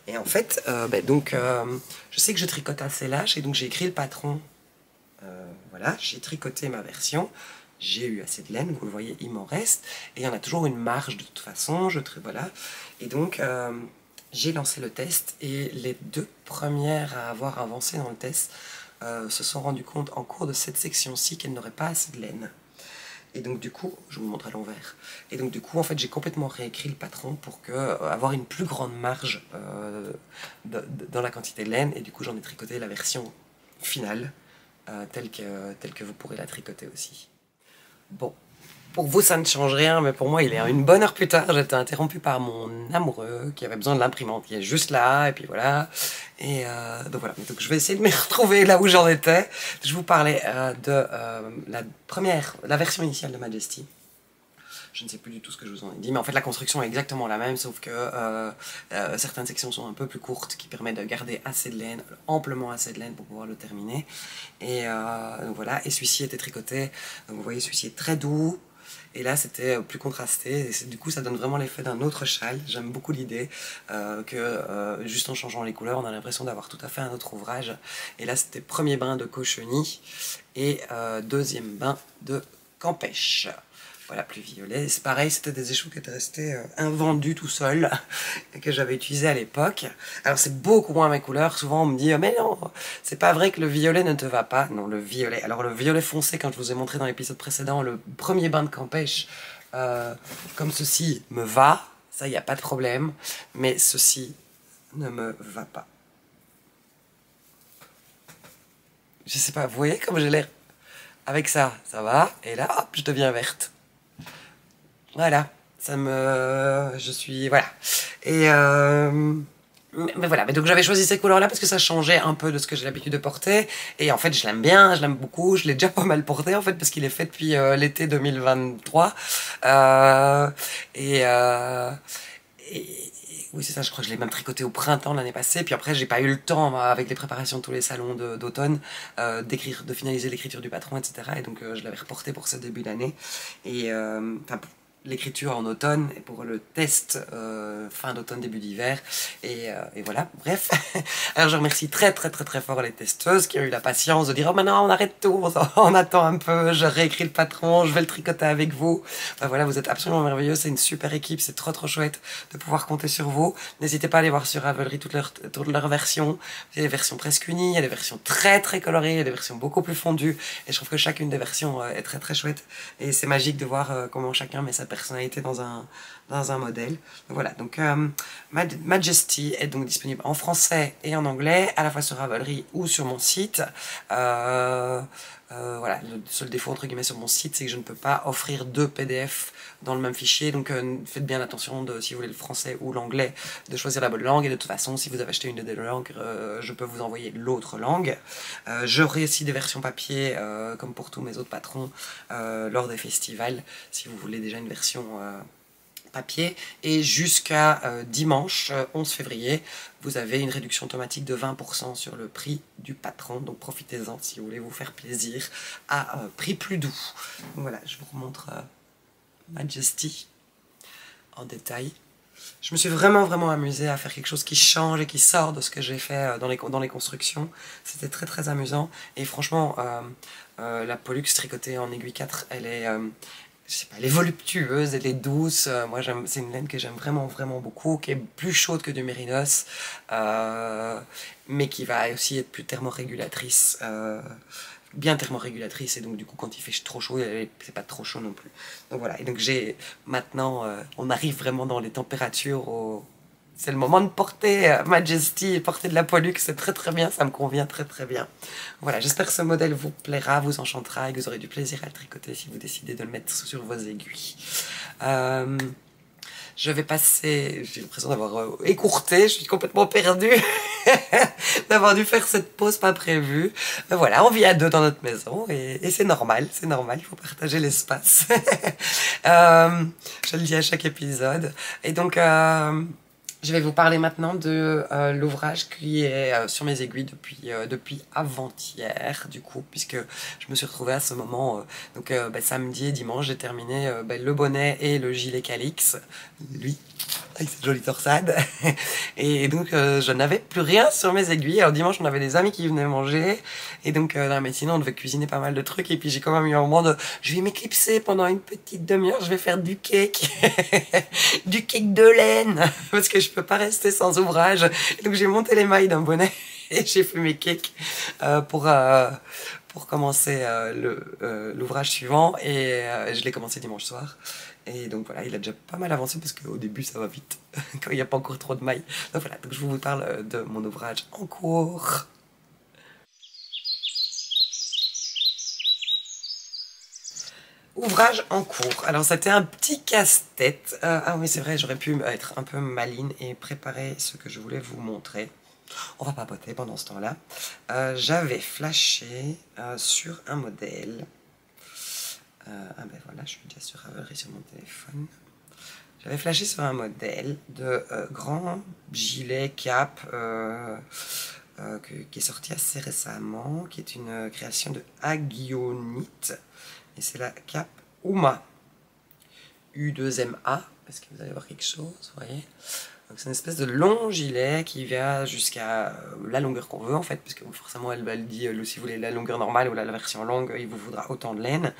A: Et en fait, je sais que je tricote assez lâche, et donc j'ai écrit le patron. Voilà, j'ai tricoté ma version, j'ai eu assez de laine, vous le voyez, il m'en reste, et il y en a toujours une marge de toute façon, voilà. Et donc j'ai lancé le test, et les 2 premières à avoir avancé dans le test se sont rendues compte en cours de cette section-ci qu'elles n'auraient pas assez de laine. Et donc du coup, je vous montre à l'envers. Et donc du coup, en fait, j'ai complètement réécrit le patron pour avoir une plus grande marge dans la quantité de laine. Et du coup, j'en ai tricoté la version finale, telle que vous pourrez la tricoter aussi. Bon, pour vous, ça ne change rien, mais pour moi, il est une bonne heure plus tard. J'étais interrompu par mon amoureux qui avait besoin de l'imprimante, qui est juste là, et puis voilà. Et donc voilà, donc je vais essayer de me retrouver là où j'en étais. Je vous parlais de la version initiale de Majesty. Je ne sais plus du tout ce que je vous en ai dit, mais en fait la construction est exactement la même, sauf que certaines sections sont un peu plus courtes, qui permettent de garder assez de laine, amplement assez de laine pour pouvoir le terminer. Et donc voilà, et celui-ci était tricoté, donc vous voyez celui-ci est très doux, Et là, c'était plus contrasté. Et du coup, ça donne vraiment l'effet d'un autre châle. J'aime beaucoup l'idée que juste en changeant les couleurs, on a l'impression d'avoir tout à fait un autre ouvrage. Et là, c'était premier bain de Caucheny et deuxième bain de Campèche. Voilà, plus violet. C'est pareil, c'était des échos qui étaient restés invendus tout seuls, et que j'avais utilisé à l'époque. Alors c'est beaucoup moins mes couleurs. Souvent on me dit mais non, c'est pas vrai que le violet ne te va pas. Non, le violet. Alors le violet foncé, quand je vous ai montré dans l'épisode précédent, le premier bain de Campèche, comme ceci me va. Ça, il n'y a pas de problème. Mais ceci ne me va pas. Je sais pas, vous voyez comme j'ai l'air. Avec ça, ça va. Et là, hop, je deviens verte. Voilà, ça me... je suis... Voilà. Et... mais voilà, mais donc j'avais choisi ces couleurs-là parce que ça changeait un peu de ce que j'ai l'habitude de porter. Et en fait, je l'aime bien, je l'aime beaucoup. Je l'ai déjà pas mal porté, en fait, parce qu'il est fait depuis l'été 2023. Et oui, c'est ça, je crois que je l'ai même tricoté au printemps l'année passée. Puis après, j'ai pas eu le temps, avec les préparations de tous les salons d'automne, d'écrire, de finaliser l'écriture du patron, etc. Et donc, je l'avais reporté pour ce début d'année. Et, enfin, l'écriture en automne et pour le test fin d'automne, début d'hiver. Et voilà, bref. Alors je remercie très fort les testeuses qui ont eu la patience de dire oh maintenant on arrête tout, on attend un peu, je réécris le patron, je vais le tricoter avec vous. Enfin voilà, vous êtes absolument merveilleux, c'est une super équipe, c'est trop chouette de pouvoir compter sur vous. N'hésitez pas à aller voir sur Ravelry toutes leurs versions. Il y a des versions presque unies, il y a des versions très colorées, il y a des versions beaucoup plus fondues. Et je trouve que chacune des versions est très chouette. Et c'est magique de voir comment chacun met sa personnalité dans un modèle. Donc voilà, donc Majesty est donc disponible en français et en anglais, à la fois sur Ravelry ou sur mon site. Voilà, le seul défaut entre guillemets sur mon site, c'est que je ne peux pas offrir deux PDF dans le même fichier, donc faites bien attention, si vous voulez le français ou l'anglais, de choisir la bonne langue, et de toute façon, si vous avez acheté une des deux langues, je peux vous envoyer l'autre langue. J'aurai aussi des versions papier, comme pour tous mes autres patrons, lors des festivals, si vous voulez déjà une version papier. Et jusqu'à dimanche 11 février, vous avez une réduction automatique de 20% sur le prix du patron, donc profitez-en si vous voulez vous faire plaisir à prix plus doux. Donc voilà, je vous remontre Majesty en détail. Je me suis vraiment amusée à faire quelque chose qui change et qui sort de ce que j'ai fait dans les constructions. C'était très amusant. Et franchement, la Pollux tricotée en aiguille 4, elle est... je sais pas, elle est voluptueuse, elle est douce. Moi, c'est une laine que j'aime vraiment beaucoup, qui est plus chaude que du mérinos, mais qui va aussi être plus thermorégulatrice. Bien thermorégulatrice, et donc du coup quand il fait trop chaud, c'est pas trop chaud non plus. Donc voilà, et donc j'ai maintenant, on arrive vraiment dans les températures c'est le moment de porter Majesty et porter de la Pollux, c'est très bien, ça me convient très bien. Voilà, j'espère que ce modèle vous plaira, vous enchantera et que vous aurez du plaisir à le tricoter si vous décidez de le mettre sur vos aiguilles. Je vais passer, j'ai l'impression d'avoir écourté, je suis complètement perdue d'avoir dû faire cette pause pas prévue. Mais voilà, on vit à deux dans notre maison et c'est normal, il faut partager l'espace. Je le dis à chaque épisode. Et donc, je vais vous parler maintenant de l'ouvrage qui est sur mes aiguilles depuis avant-hier, du coup, puisque je me suis retrouvée à ce moment, samedi et dimanche, j'ai terminé le bonnet et le gilet Calix, lui, avec cette jolie torsade, et donc je n'avais plus rien sur mes aiguilles. Alors dimanche, on avait des amis qui venaient manger, et donc dans la matinée, on devait cuisiner pas mal de trucs, et puis j'ai quand même eu un moment de, je vais m'éclipser pendant une petite demi-heure, je vais faire du cake, du cake de laine, parce que je peux pas rester sans ouvrage. Et donc j'ai monté les mailles d'un bonnet, et j'ai fait mes cakes pour commencer l'ouvrage suivant, et je l'ai commencé dimanche soir. Et donc voilà, il a déjà pas mal avancé parce qu'au début ça va vite, quand il n'y a pas encore trop de mailles. Donc voilà, donc je vous parle de mon ouvrage en cours. Ouvrage en cours. Alors c'était un petit casse-tête. Ah oui, c'est vrai, j'aurais pu être un peu maline et préparer ce que je voulais vous montrer. On va papoter pendant ce temps-là. J'avais flashé sur un modèle. Ah ben voilà, je suis déjà sur Ravelry sur mon téléphone. J'avais flashé sur un modèle de grand gilet cap qui est sorti assez récemment, qui est une création de Agionite. Et c'est la cape Uma. U2MA, parce que vous allez voir quelque chose, vous voyez. Donc c'est une espèce de long gilet qui va jusqu'à la longueur qu'on veut en fait, puisque forcément elle dit si vous voulez la longueur normale ou la version longue, il vous faudra autant de laine.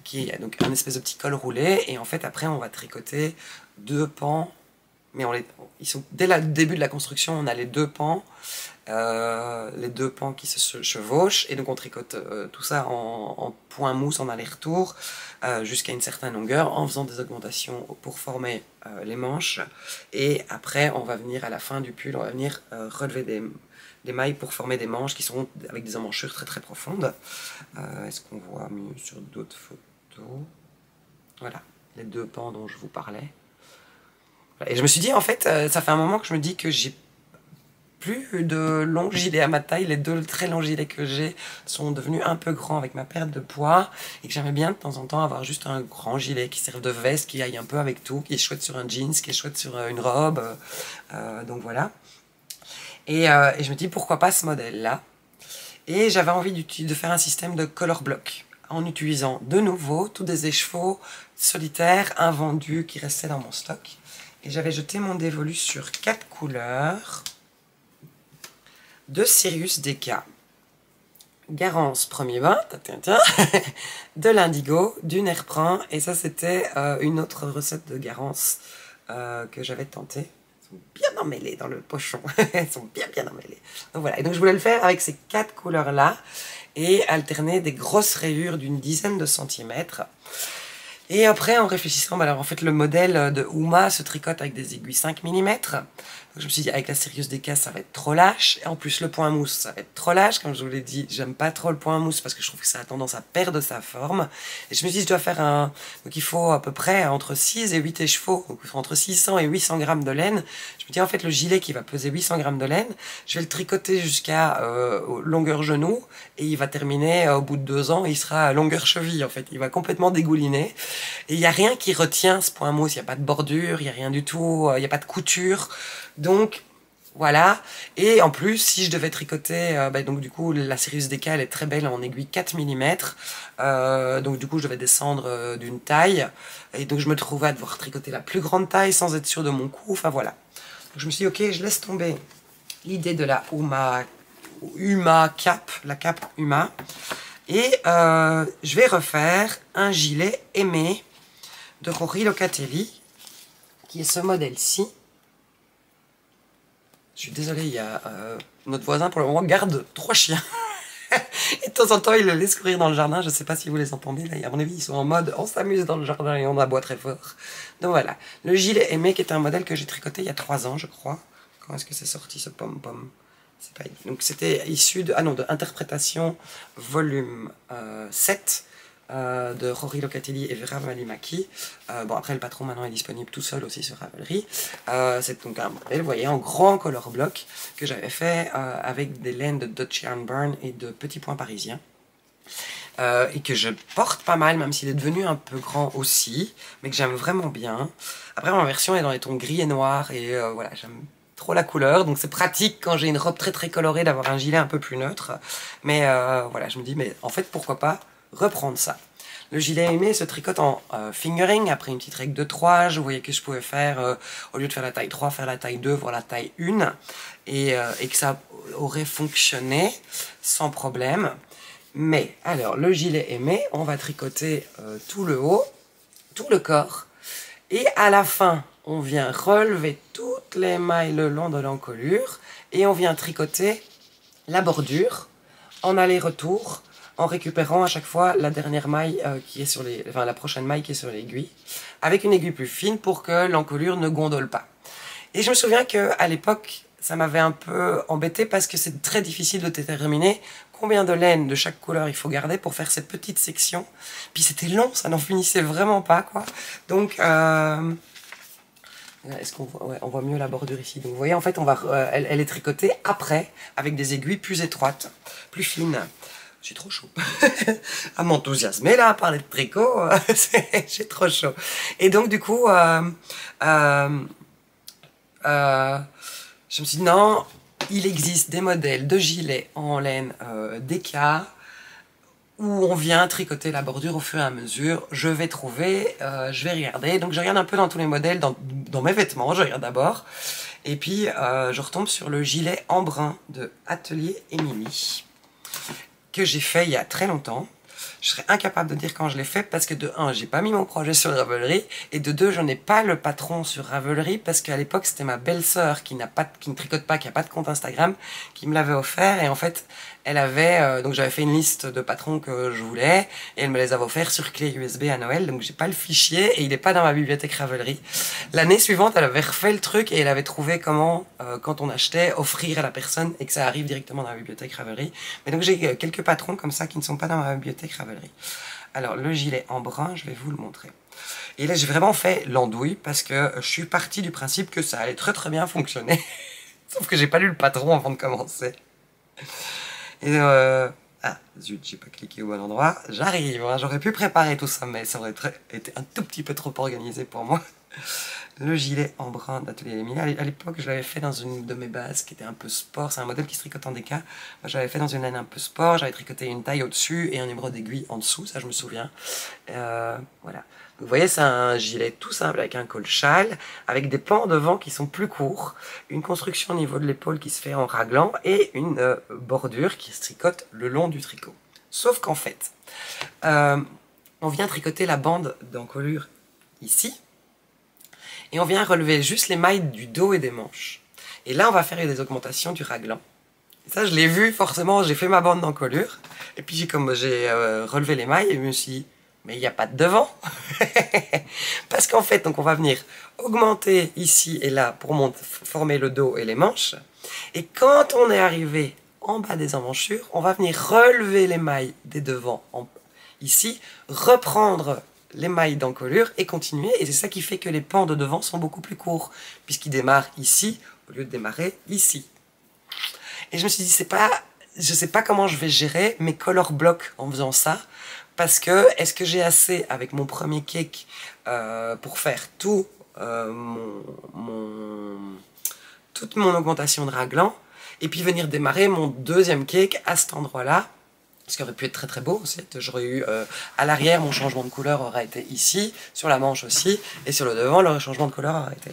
A: Qui est donc un espèce de petit col roulé, et en fait après on va tricoter deux pans, mais ils sont dès le début de la construction, on a les deux pans qui se chevauchent, et donc on tricote tout ça en point mousse en aller-retour jusqu'à une certaine longueur en faisant des augmentations pour former les manches, et après on va venir à la fin du pull, on va venir relever des mailles pour former des manches qui sont avec des emmanchures très très profondes. Est-ce qu'on voit mieux sur d'autres photos? Voilà, les deux pans dont je vous parlais. Et je me suis dit, en fait, ça fait un moment que je me dis que j'ai plus de longs gilets à ma taille. Les deux très longs gilets que j'ai sont devenus un peu grands avec ma perte de poids, et que j'aimais bien de temps en temps avoir juste un grand gilet qui serve de veste, qui aille un peu avec tout, qui est chouette sur un jeans, qui est chouette sur une robe. Donc voilà. Et je me dis, pourquoi pas ce modèle-là? Et j'avais envie de faire un système de color block, en utilisant de nouveau tous des écheveaux solitaires invendus qui restaient dans mon stock. Et j'avais jeté mon dévolu sur 4 couleurs de Sirius DK. Garance premier bain, de l'indigo, du nerprin, et ça c'était une autre recette de Garance que j'avais tentée. Elles sont bien emmêlées dans le pochon, elles sont bien emmêlées. Donc voilà, et donc je voulais le faire avec ces 4 couleurs là, et alterner des grosses rayures d'une dizaine de centimètres. Et après, en réfléchissant, alors en fait le modèle de Uma se tricote avec des aiguilles 5 mm. Donc je me suis dit, avec la Sirius DK, ça va être trop lâche. Et en plus, le point mousse, ça va être trop lâche. Comme je vous l'ai dit, j'aime pas trop le point mousse parce que je trouve que ça a tendance à perdre sa forme. Et je me suis dit, je dois faire un... Donc il faut à peu près entre 6 et 8 écheveaux, donc entre 600 et 800 grammes de laine. Je me dis, en fait, le gilet qui va peser 800 grammes de laine, je vais le tricoter jusqu'à longueur genou. Et il va terminer, au bout de 2 ans, il sera à longueur cheville, en fait. Il va complètement dégouliner. Et il n'y a rien qui retient ce point mousse. Il n'y a pas de bordure, il n'y a rien du tout. Il n'y a pas de couture. Donc, voilà. Et en plus, si je devais tricoter, donc du coup, la Sirius DK, elle est très belle en aiguille 4 mm. Donc du coup, je devais descendre d'une taille. Et donc, je me trouvais à devoir tricoter la plus grande taille sans être sûr de mon coup. Enfin, voilà. Donc, je me suis dit, ok, je laisse tomber l'idée de la Uma Cap, la cape Uma. Et je vais refaire un gilet aimé de Rory Locatelli, qui est ce modèle-ci. Je suis désolée, il y a notre voisin pour le moment garde 3 chiens. Et de temps en temps, il les laisse courir dans le jardin. Je ne sais pas si vous les entendez. Là, à mon avis, ils sont en mode on s'amuse dans le jardin et on aboie très fort. Donc voilà, le gilet aimé qui est un modèle que j'ai tricoté il y a 3 ans, je crois. Quand est-ce que c'est sorti ce pom-pom? Pas... Donc c'était issu de Interprétation volume 7 de Rory Locatelli et Vera Malimaki. Bon, après, le patron maintenant est disponible tout seul aussi sur Ravelry. C'est donc un modèle, vous voyez, en grand color block que j'avais fait avec des laines de Dutch Yarn Burn et de petits points parisiens. Et que je porte pas mal, même s'il est devenu un peu grand aussi, mais que j'aime vraiment bien. Après, ma version est dans les tons gris et noirs, et voilà, j'aime trop la couleur, donc c'est pratique quand j'ai une robe très très colorée d'avoir un gilet un peu plus neutre. Mais voilà, je me dis, mais en fait, pourquoi pas reprendre ça. Le gilet aimé se tricote en fingering, après une petite règle de 3. Je voyais que je pouvais faire, au lieu de faire la taille 3, faire la taille 2, voire la taille 1, et que ça aurait fonctionné sans problème. Mais, alors, le gilet aimé, on va tricoter tout le haut, tout le corps, et à la fin, on vient relever toutes les mailles le long de l'encolure, et on vient tricoter la bordure en aller-retour, en récupérant à chaque fois la dernière maille qui est sur les... Enfin, la prochaine maille qui est sur l'aiguille, avec une aiguille plus fine pour que l'encolure ne gondole pas. Et je me souviens qu'à l'époque, ça m'avait un peu embêté parce que c'est très difficile de déterminer combien de laine de chaque couleur il faut garder pour faire cette petite section. Puis c'était long, ça n'en finissait vraiment pas, quoi. Donc, est-ce qu'on voit... Ouais, on voit mieux la bordure ici. Donc vous voyez, en fait, elle est tricotée après, avec des aiguilles plus étroites, plus fines. J'ai trop chaud. À m'enthousiasmer là, à parler de tricot, j'ai trop chaud. Et donc du coup, je me suis dit non, il existe des modèles de gilets en laine DK où on vient tricoter la bordure au fur et à mesure. Je vais trouver, je vais regarder. Donc je regarde un peu dans tous les modèles, dans mes vêtements, je regarde d'abord. Et puis je retombe sur le gilet en brun de Atelier Émilie, que j'ai fait il y a très longtemps. Je serais incapable de dire quand je l'ai fait parce que de 1, j'ai pas mis mon projet sur Ravelry, et de 2, je n'ai pas le patron sur Ravelry parce qu'à l'époque c'était ma belle-sœur qui ne tricote pas, qui n'a pas de compte Instagram, qui me l'avait offert, et en fait elle avait, donc j'avais fait une liste de patrons que je voulais et elle me les avait offerts sur clé USB à Noël, donc j'ai pas le fichier et il n'est pas dans ma bibliothèque Ravelry. L'année suivante elle avait refait le truc et elle avait trouvé comment, quand on achetait, offrir à la personne et que ça arrive directement dans la bibliothèque Ravelry. Mais donc j'ai quelques patrons comme ça qui ne sont pas dans ma bibliothèque Ravelry. Alors le gilet en brun, je vais vous le montrer. Et là j'ai vraiment fait l'andouille parce que je suis partie du principe que ça allait très très bien fonctionner. Sauf que j'ai pas lu le patron avant de commencer. Et ah, zut, j'ai pas cliqué au bon endroit. J'arrive, hein, j'aurais pu préparer tout ça, mais ça aurait été un tout petit peu trop organisé pour moi. Le gilet en brun d'Atelier Émilie. À l'époque, je l'avais fait dans une de mes bases qui était un peu sport. C'est un modèle qui se tricote en DK. Moi, je l'avais fait dans une laine un peu sport. J'avais tricoté une taille au-dessus et un numéro d'aiguille en dessous, ça je me souviens. Voilà. Vous voyez, c'est un gilet tout simple avec un col châle, avec des pans devant qui sont plus courts, une construction au niveau de l'épaule qui se fait en raglan et une bordure qui se tricote le long du tricot. Sauf qu'en fait, on vient tricoter la bande d'encolure ici, et on vient relever juste les mailles du dos et des manches. Et là, on va faire des augmentations du raglan. Et ça, je l'ai vu, forcément, j'ai fait ma bande d'encolure, et puis j'ai relevé les mailles, et je me suis dit, mais il n'y a pas de devant. Parce qu'en fait, donc on va venir augmenter ici et là pour former le dos et les manches. Et quand on est arrivé en bas des emmanchures, on va venir relever les mailles des devants ici, reprendre les mailles d'encolure et continuer. Et c'est ça qui fait que les pans de devant sont beaucoup plus courts, puisqu'ils démarrent ici au lieu de démarrer ici. Et je me suis dit, je ne sais pas comment je vais gérer mes color blocks en faisant ça. Parce que, est-ce que j'ai assez avec mon premier cake pour faire toute mon augmentation de raglan, et puis venir démarrer mon deuxième cake à cet endroit-là, ce qui aurait pu être très très beau aussi. J'aurais eu à l'arrière, mon changement de couleur aurait été ici, sur la manche aussi, et sur le devant, le changement de couleur aurait été.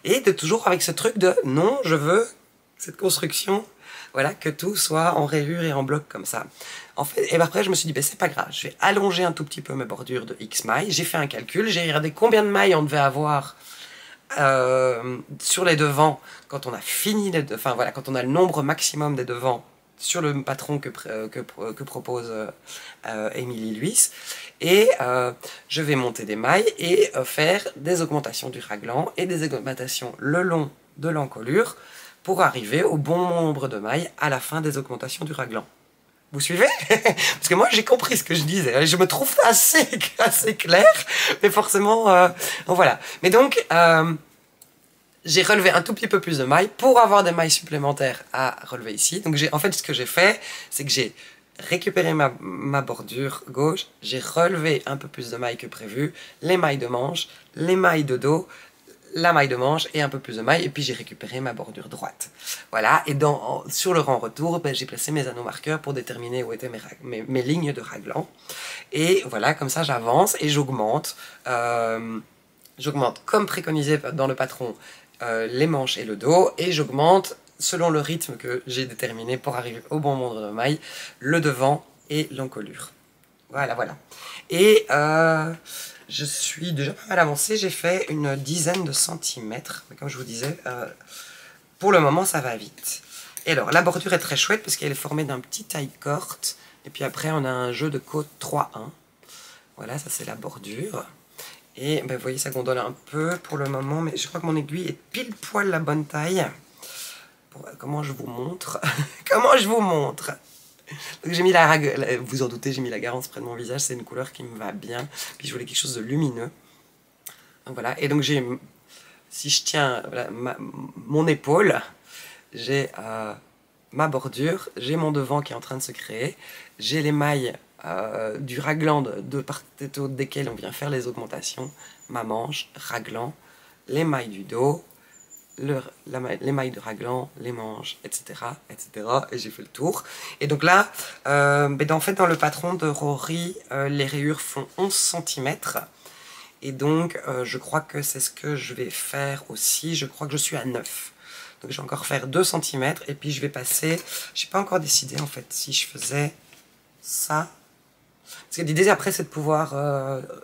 A: Et de toujours avec ce truc de non, je veux cette construction. Voilà, que tout soit en rayures et en blocs comme ça. En fait, et après, je me suis dit, ben, c'est pas grave, je vais allonger un tout petit peu mes bordures de X mailles. J'ai fait un calcul, j'ai regardé combien de mailles on devait avoir sur les devants quand on a fini enfin voilà, quand on a le nombre maximum des devants sur le patron que propose Émilie Luis. Et je vais monter des mailles et faire des augmentations du raglan et des augmentations le long de l'encolure, pour arriver au bon nombre de mailles à la fin des augmentations du raglan. Vous suivez? Parce que moi j'ai compris ce que je disais, je me trouve assez clair, mais forcément, voilà. Mais donc, j'ai relevé un tout petit peu plus de mailles pour avoir des mailles supplémentaires à relever ici. Donc en fait, ce que j'ai fait, c'est que j'ai récupéré ma bordure gauche, j'ai relevé un peu plus de mailles que prévu, les mailles de manche, les mailles de dos, la maille de manche et un peu plus de maille, et puis j'ai récupéré ma bordure droite. Voilà, et sur le rang retour, ben, j'ai placé mes anneaux marqueurs pour déterminer où étaient mes lignes de raglan. Et voilà, comme ça j'avance et j'augmente. J'augmente comme préconisé dans le patron les manches et le dos, et j'augmente selon le rythme que j'ai déterminé pour arriver au bon nombre de mailles, le devant et l'encolure. Voilà, voilà. Et je suis déjà pas mal avancé, j'ai fait une dizaine de centimètres, mais comme je vous disais, pour le moment ça va vite. Et alors, la bordure est très chouette parce qu'elle est formée d'un petit taille corte, et puis après on a un jeu de côte 3-1. Voilà, ça c'est la bordure. Et ben, vous voyez, ça gondole un peu pour le moment, mais je crois que mon aiguille est pile poil la bonne taille. Comment je vous montre? Comment je vous montre? Donc j'ai mis vous en doutez, j'ai mis la Garance près de mon visage, c'est une couleur qui me va bien. Puis je voulais quelque chose de lumineux. Donc voilà, et donc si je tiens voilà, mon épaule, j'ai ma bordure, j'ai mon devant qui est en train de se créer, j'ai les mailles du raglan de part et d'autre desquelles on vient faire les augmentations, ma manche, raglan, les mailles du dos, l'émail de raglan, les manches, etc. etc. et j'ai fait le tour. Et donc là, en fait, dans le patron de Rory, les rayures font 11 cm. Et donc, je crois que c'est ce que je vais faire aussi. Je crois que je suis à 9. Donc, je vais encore faire 2 cm. Et puis, je vais passer... Je n'ai pas encore décidé, en fait, si je faisais ça. Parce que l'idée, après, c'est de pouvoir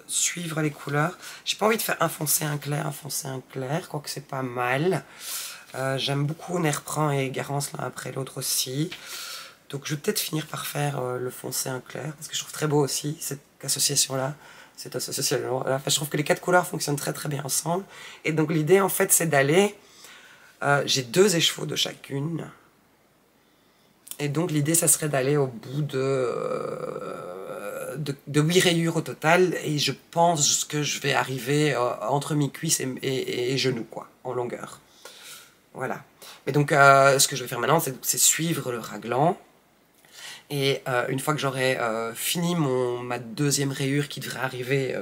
A: suivre les couleurs. J'ai pas envie de faire un foncé, un clair, quoique c'est pas mal. J'aime beaucoup Nerprend et Garance l'un après l'autre aussi. Donc, je vais peut-être finir par faire le foncé, un clair. Parce que je trouve très beau aussi, cette association-là. Enfin, je trouve que les 4 couleurs fonctionnent très très bien ensemble. Et donc l'idée en fait c'est d'aller... j'ai 2 écheveaux de chacune. Et donc l'idée ça serait d'aller au bout de 8 rayures au total. Et je pense que je vais arriver entre mi-cuisse et genou quoi, en longueur. Voilà. Mais donc ce que je vais faire maintenant c'est suivre le raglan. Et une fois que j'aurai fini ma deuxième rayure qui devrait arriver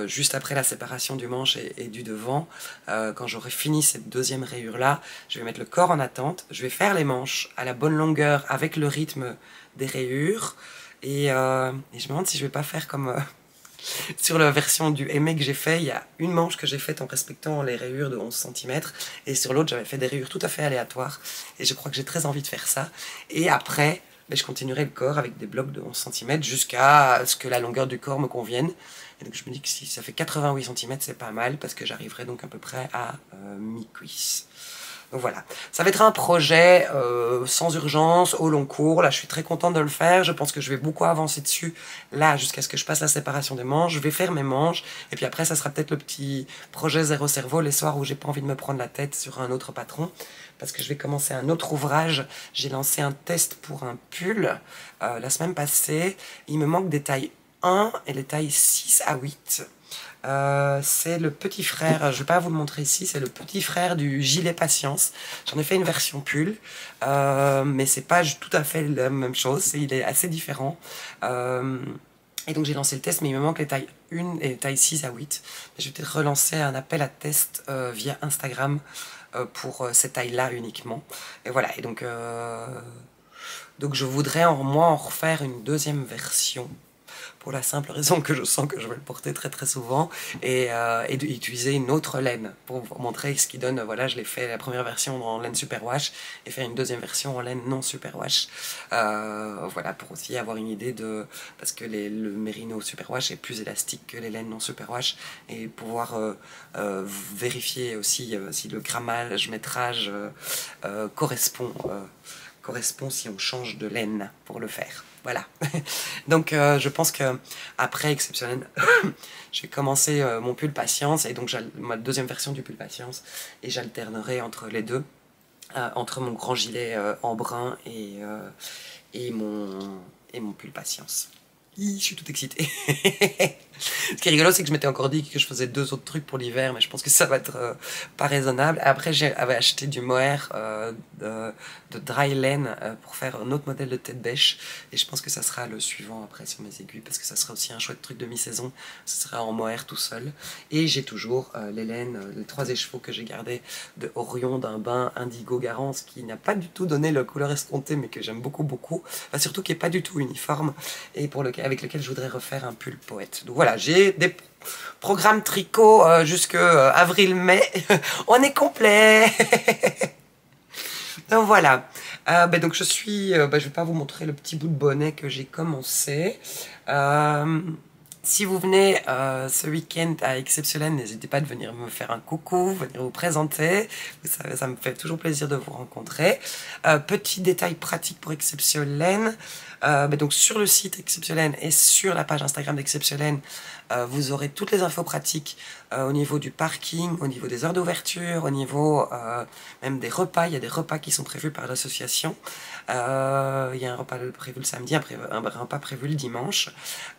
A: juste après la séparation du manche et du devant, quand j'aurai fini cette deuxième rayure là, je vais mettre le corps en attente, je vais faire les manches à la bonne longueur avec le rythme des rayures et je me demande si je vais pas faire comme sur la version du aimé que j'ai fait, il y a une manche que j'ai faite en respectant les rayures de 11 cm et sur l'autre j'avais fait des rayures tout à fait aléatoires et je crois que j'ai très envie de faire ça. Et après je continuerai le corps avec des blocs de 11 cm jusqu'à ce que la longueur du corps me convienne. Et donc je me dis que si ça fait 88 cm, c'est pas mal parce que j'arriverai donc à peu près à mi-cuisse. Donc voilà, ça va être un projet sans urgence, au long cours. Là, je suis très contente de le faire. Je pense que je vais beaucoup avancer dessus, là, jusqu'à ce que je passe la séparation des manches. Je vais faire mes manches. Et puis après, ça sera peut-être le petit projet zéro cerveau, les soirs où j'ai pas envie de me prendre la tête sur un autre patron. Parce que je vais commencer un autre ouvrage. J'ai lancé un test pour un pull la semaine passée. Il me manque des tailles 1 et les tailles 6 à 8. C'est le petit frère, je vais pas vous le montrer ici, c'est le petit frère du gilet patience. J'en ai fait une version pull, mais c'est pas tout à fait la même chose, il est assez différent. Et donc j'ai lancé le test, mais il me manque les tailles 1 et les tailles 6 à 8. Je vais peut-être relancer un appel à test via Instagram pour ces tailles-là uniquement. Et voilà, et donc je voudrais moi en refaire une deuxième version. Pour la simple raison que je sens que je vais le porter très très souvent et d'utiliser une autre laine pour vous montrer ce qui donne. Voilà, je l'ai fait la première version en laine superwash et faire une deuxième version en laine non superwash. Voilà, pour aussi avoir une idée de... Parce que le mérino superwash est plus élastique que les laines non superwash et pouvoir vérifier aussi si le grammage, métrage correspond si on change de laine pour le faire. Voilà. Donc je pense que après Exceptionnel, j'ai commencé mon pull patience et donc ma deuxième version du pull patience et j'alternerai entre les deux, entre mon grand gilet en brun et mon pull patience. Je suis tout excitée. Ce qui est rigolo, c'est que je m'étais encore dit que je faisais 2 autres trucs pour l'hiver, mais je pense que ça va être pas raisonnable. Après, j'avais acheté du mohair de dry laine pour faire un autre modèle de tête bêche, et je pense que ça sera le suivant après sur mes aiguilles, parce que ça sera aussi un chouette truc de mi-saison. Ce sera en mohair tout seul. Et j'ai toujours les laines, les 3 écheveaux que j'ai gardés de Orion d'un bain indigo Garance, qui n'a pas du tout donné la couleur escomptée, mais que j'aime beaucoup, beaucoup. Enfin, surtout qui n'est pas du tout uniforme, et avec lequel je voudrais refaire un pull poète. Donc voilà, j'ai des programmes tricot jusque avril-mai. On est complet. Donc voilà. Donc je vais pas vous montrer le petit bout de bonnet que j'ai commencé. Si vous venez ce week-end à Exceptionnel, n'hésitez pas à venir me faire un coucou, venir vous présenter. Vous savez, ça me fait toujours plaisir de vous rencontrer. Petit détail pratique pour Exceptionnel. Donc sur le site Exceptionnel et sur la page Instagram d'Exceptionnel, vous aurez toutes les infos pratiques au niveau du parking, au niveau des heures d'ouverture, au niveau même des repas. Il y a des repas qui sont prévus par l'association. Il y a un repas prévu le samedi, un repas prévu le dimanche.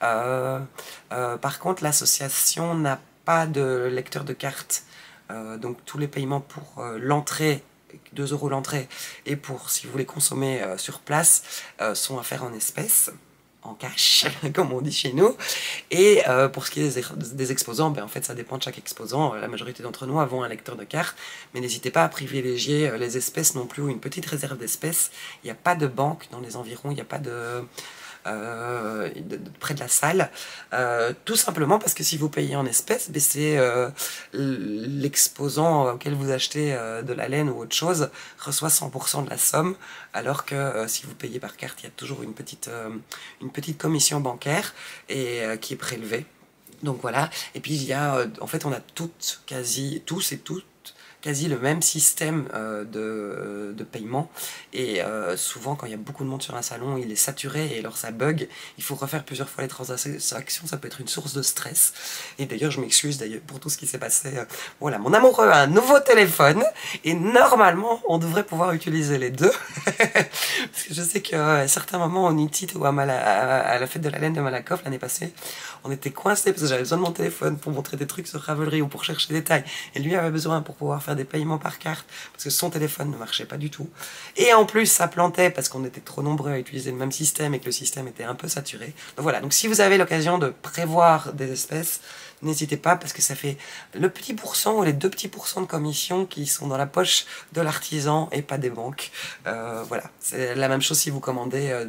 A: Par contre, l'association n'a pas de lecteur de carte. Donc tous les paiements pour l'entrée, 2 € l'entrée, et pour si vous voulez consommer sur place, sont à faire en espèces. en cash, comme on dit chez nous. Et pour ce qui est des exposants, ben, en fait ça dépend de chaque exposant. La majorité d'entre nous avons un lecteur de cartes, mais n'hésitez pas à privilégier les espèces non plus, ou une petite réserve d'espèces. Il n'y a pas de banque dans les environs, il n'y a pas près de la salle, tout simplement parce que si vous payez en espèces, ben c'est l'exposant auquel vous achetez de la laine ou autre chose reçoit 100% de la somme, alors que si vous payez par carte, il y a toujours une petite commission bancaire et qui est prélevée. Donc voilà, et puis il y a, en fait on a tous et toutes, quasi le même système de paiement, et souvent quand il y a beaucoup de monde sur un salon, il est saturé et alors ça bug, il faut refaire plusieurs fois les transactions, ça peut être une source de stress. Et d'ailleurs je m'excuse d'ailleurs pour tout ce qui s'est passé. Voilà, mon amoureux a un nouveau téléphone et normalement on devrait pouvoir utiliser les deux. Parce que je sais qu'à certains moments en Itit ou à la fête de la laine de Malakoff l'année passée, on était coincés parce que j'avais besoin de mon téléphone pour montrer des trucs sur Ravelry ou pour chercher des tailles, et lui avait besoin pour pouvoir faire des paiements par carte parce que son téléphone ne marchait pas du tout, et en plus ça plantait parce qu'on était trop nombreux à utiliser le même système et que le système était un peu saturé. Donc voilà, donc si vous avez l'occasion de prévoir des espèces, n'hésitez pas, parce que ça fait le petit pourcent ou les 2 petits pourcents de commission qui sont dans la poche de l'artisan et pas des banques. Voilà, c'est la même chose si vous commandez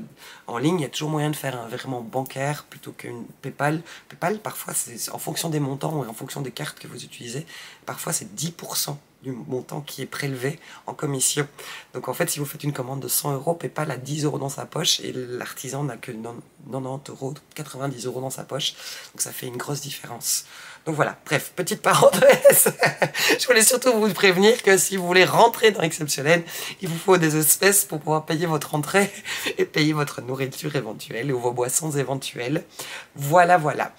A: en ligne, il y a toujours moyen de faire un virement bancaire plutôt qu'une PayPal. PayPal, parfois, c'est en fonction des montants et en fonction des cartes que vous utilisez, parfois c'est 10% du montant qui est prélevé en commission. Donc en fait, si vous faites une commande de 100 €, PayPal a 10 € dans sa poche et l'artisan n'a que 90 €, 90 € dans sa poche. Donc ça fait une grosse différence. Donc voilà, bref, petite parenthèse. Je voulais surtout vous prévenir que si vous voulez rentrer dans Exceptionnel, il vous faut des espèces pour pouvoir payer votre entrée et payer votre nourriture éventuelle ou vos boissons éventuelles. Voilà, voilà.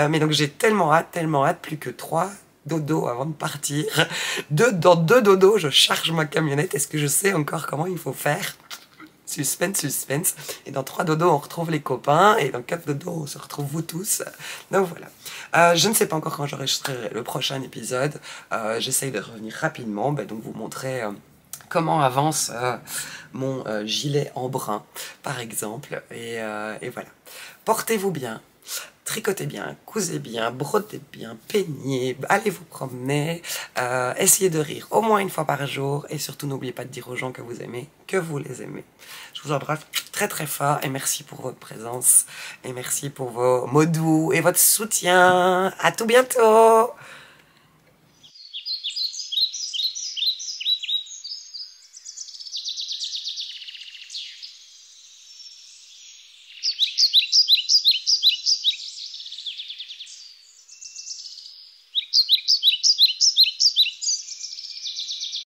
A: Mais donc j'ai tellement hâte, plus que 3 dodo avant de partir. Dans 2 dodos, je charge ma camionnette. Est-ce que je sais encore comment il faut faire? Suspense, suspense. Et dans 3 dodos, on retrouve les copains. Et dans 4 dodos, on se retrouve vous tous. Donc voilà. Je ne sais pas encore quand j'enregistrerai le prochain épisode. J'essaye de revenir rapidement. Donc vous montrer comment avance mon gilet en brun, par exemple. Et voilà. Portez-vous bien. Tricotez bien, cousez bien, brodez bien, peignez, allez vous promener, essayez de rire au moins une fois par jour, et surtout n'oubliez pas de dire aux gens que vous aimez, que vous les aimez. Je vous embrasse très très fort et merci pour votre présence et merci pour vos mots doux et votre soutien. À tout bientôt.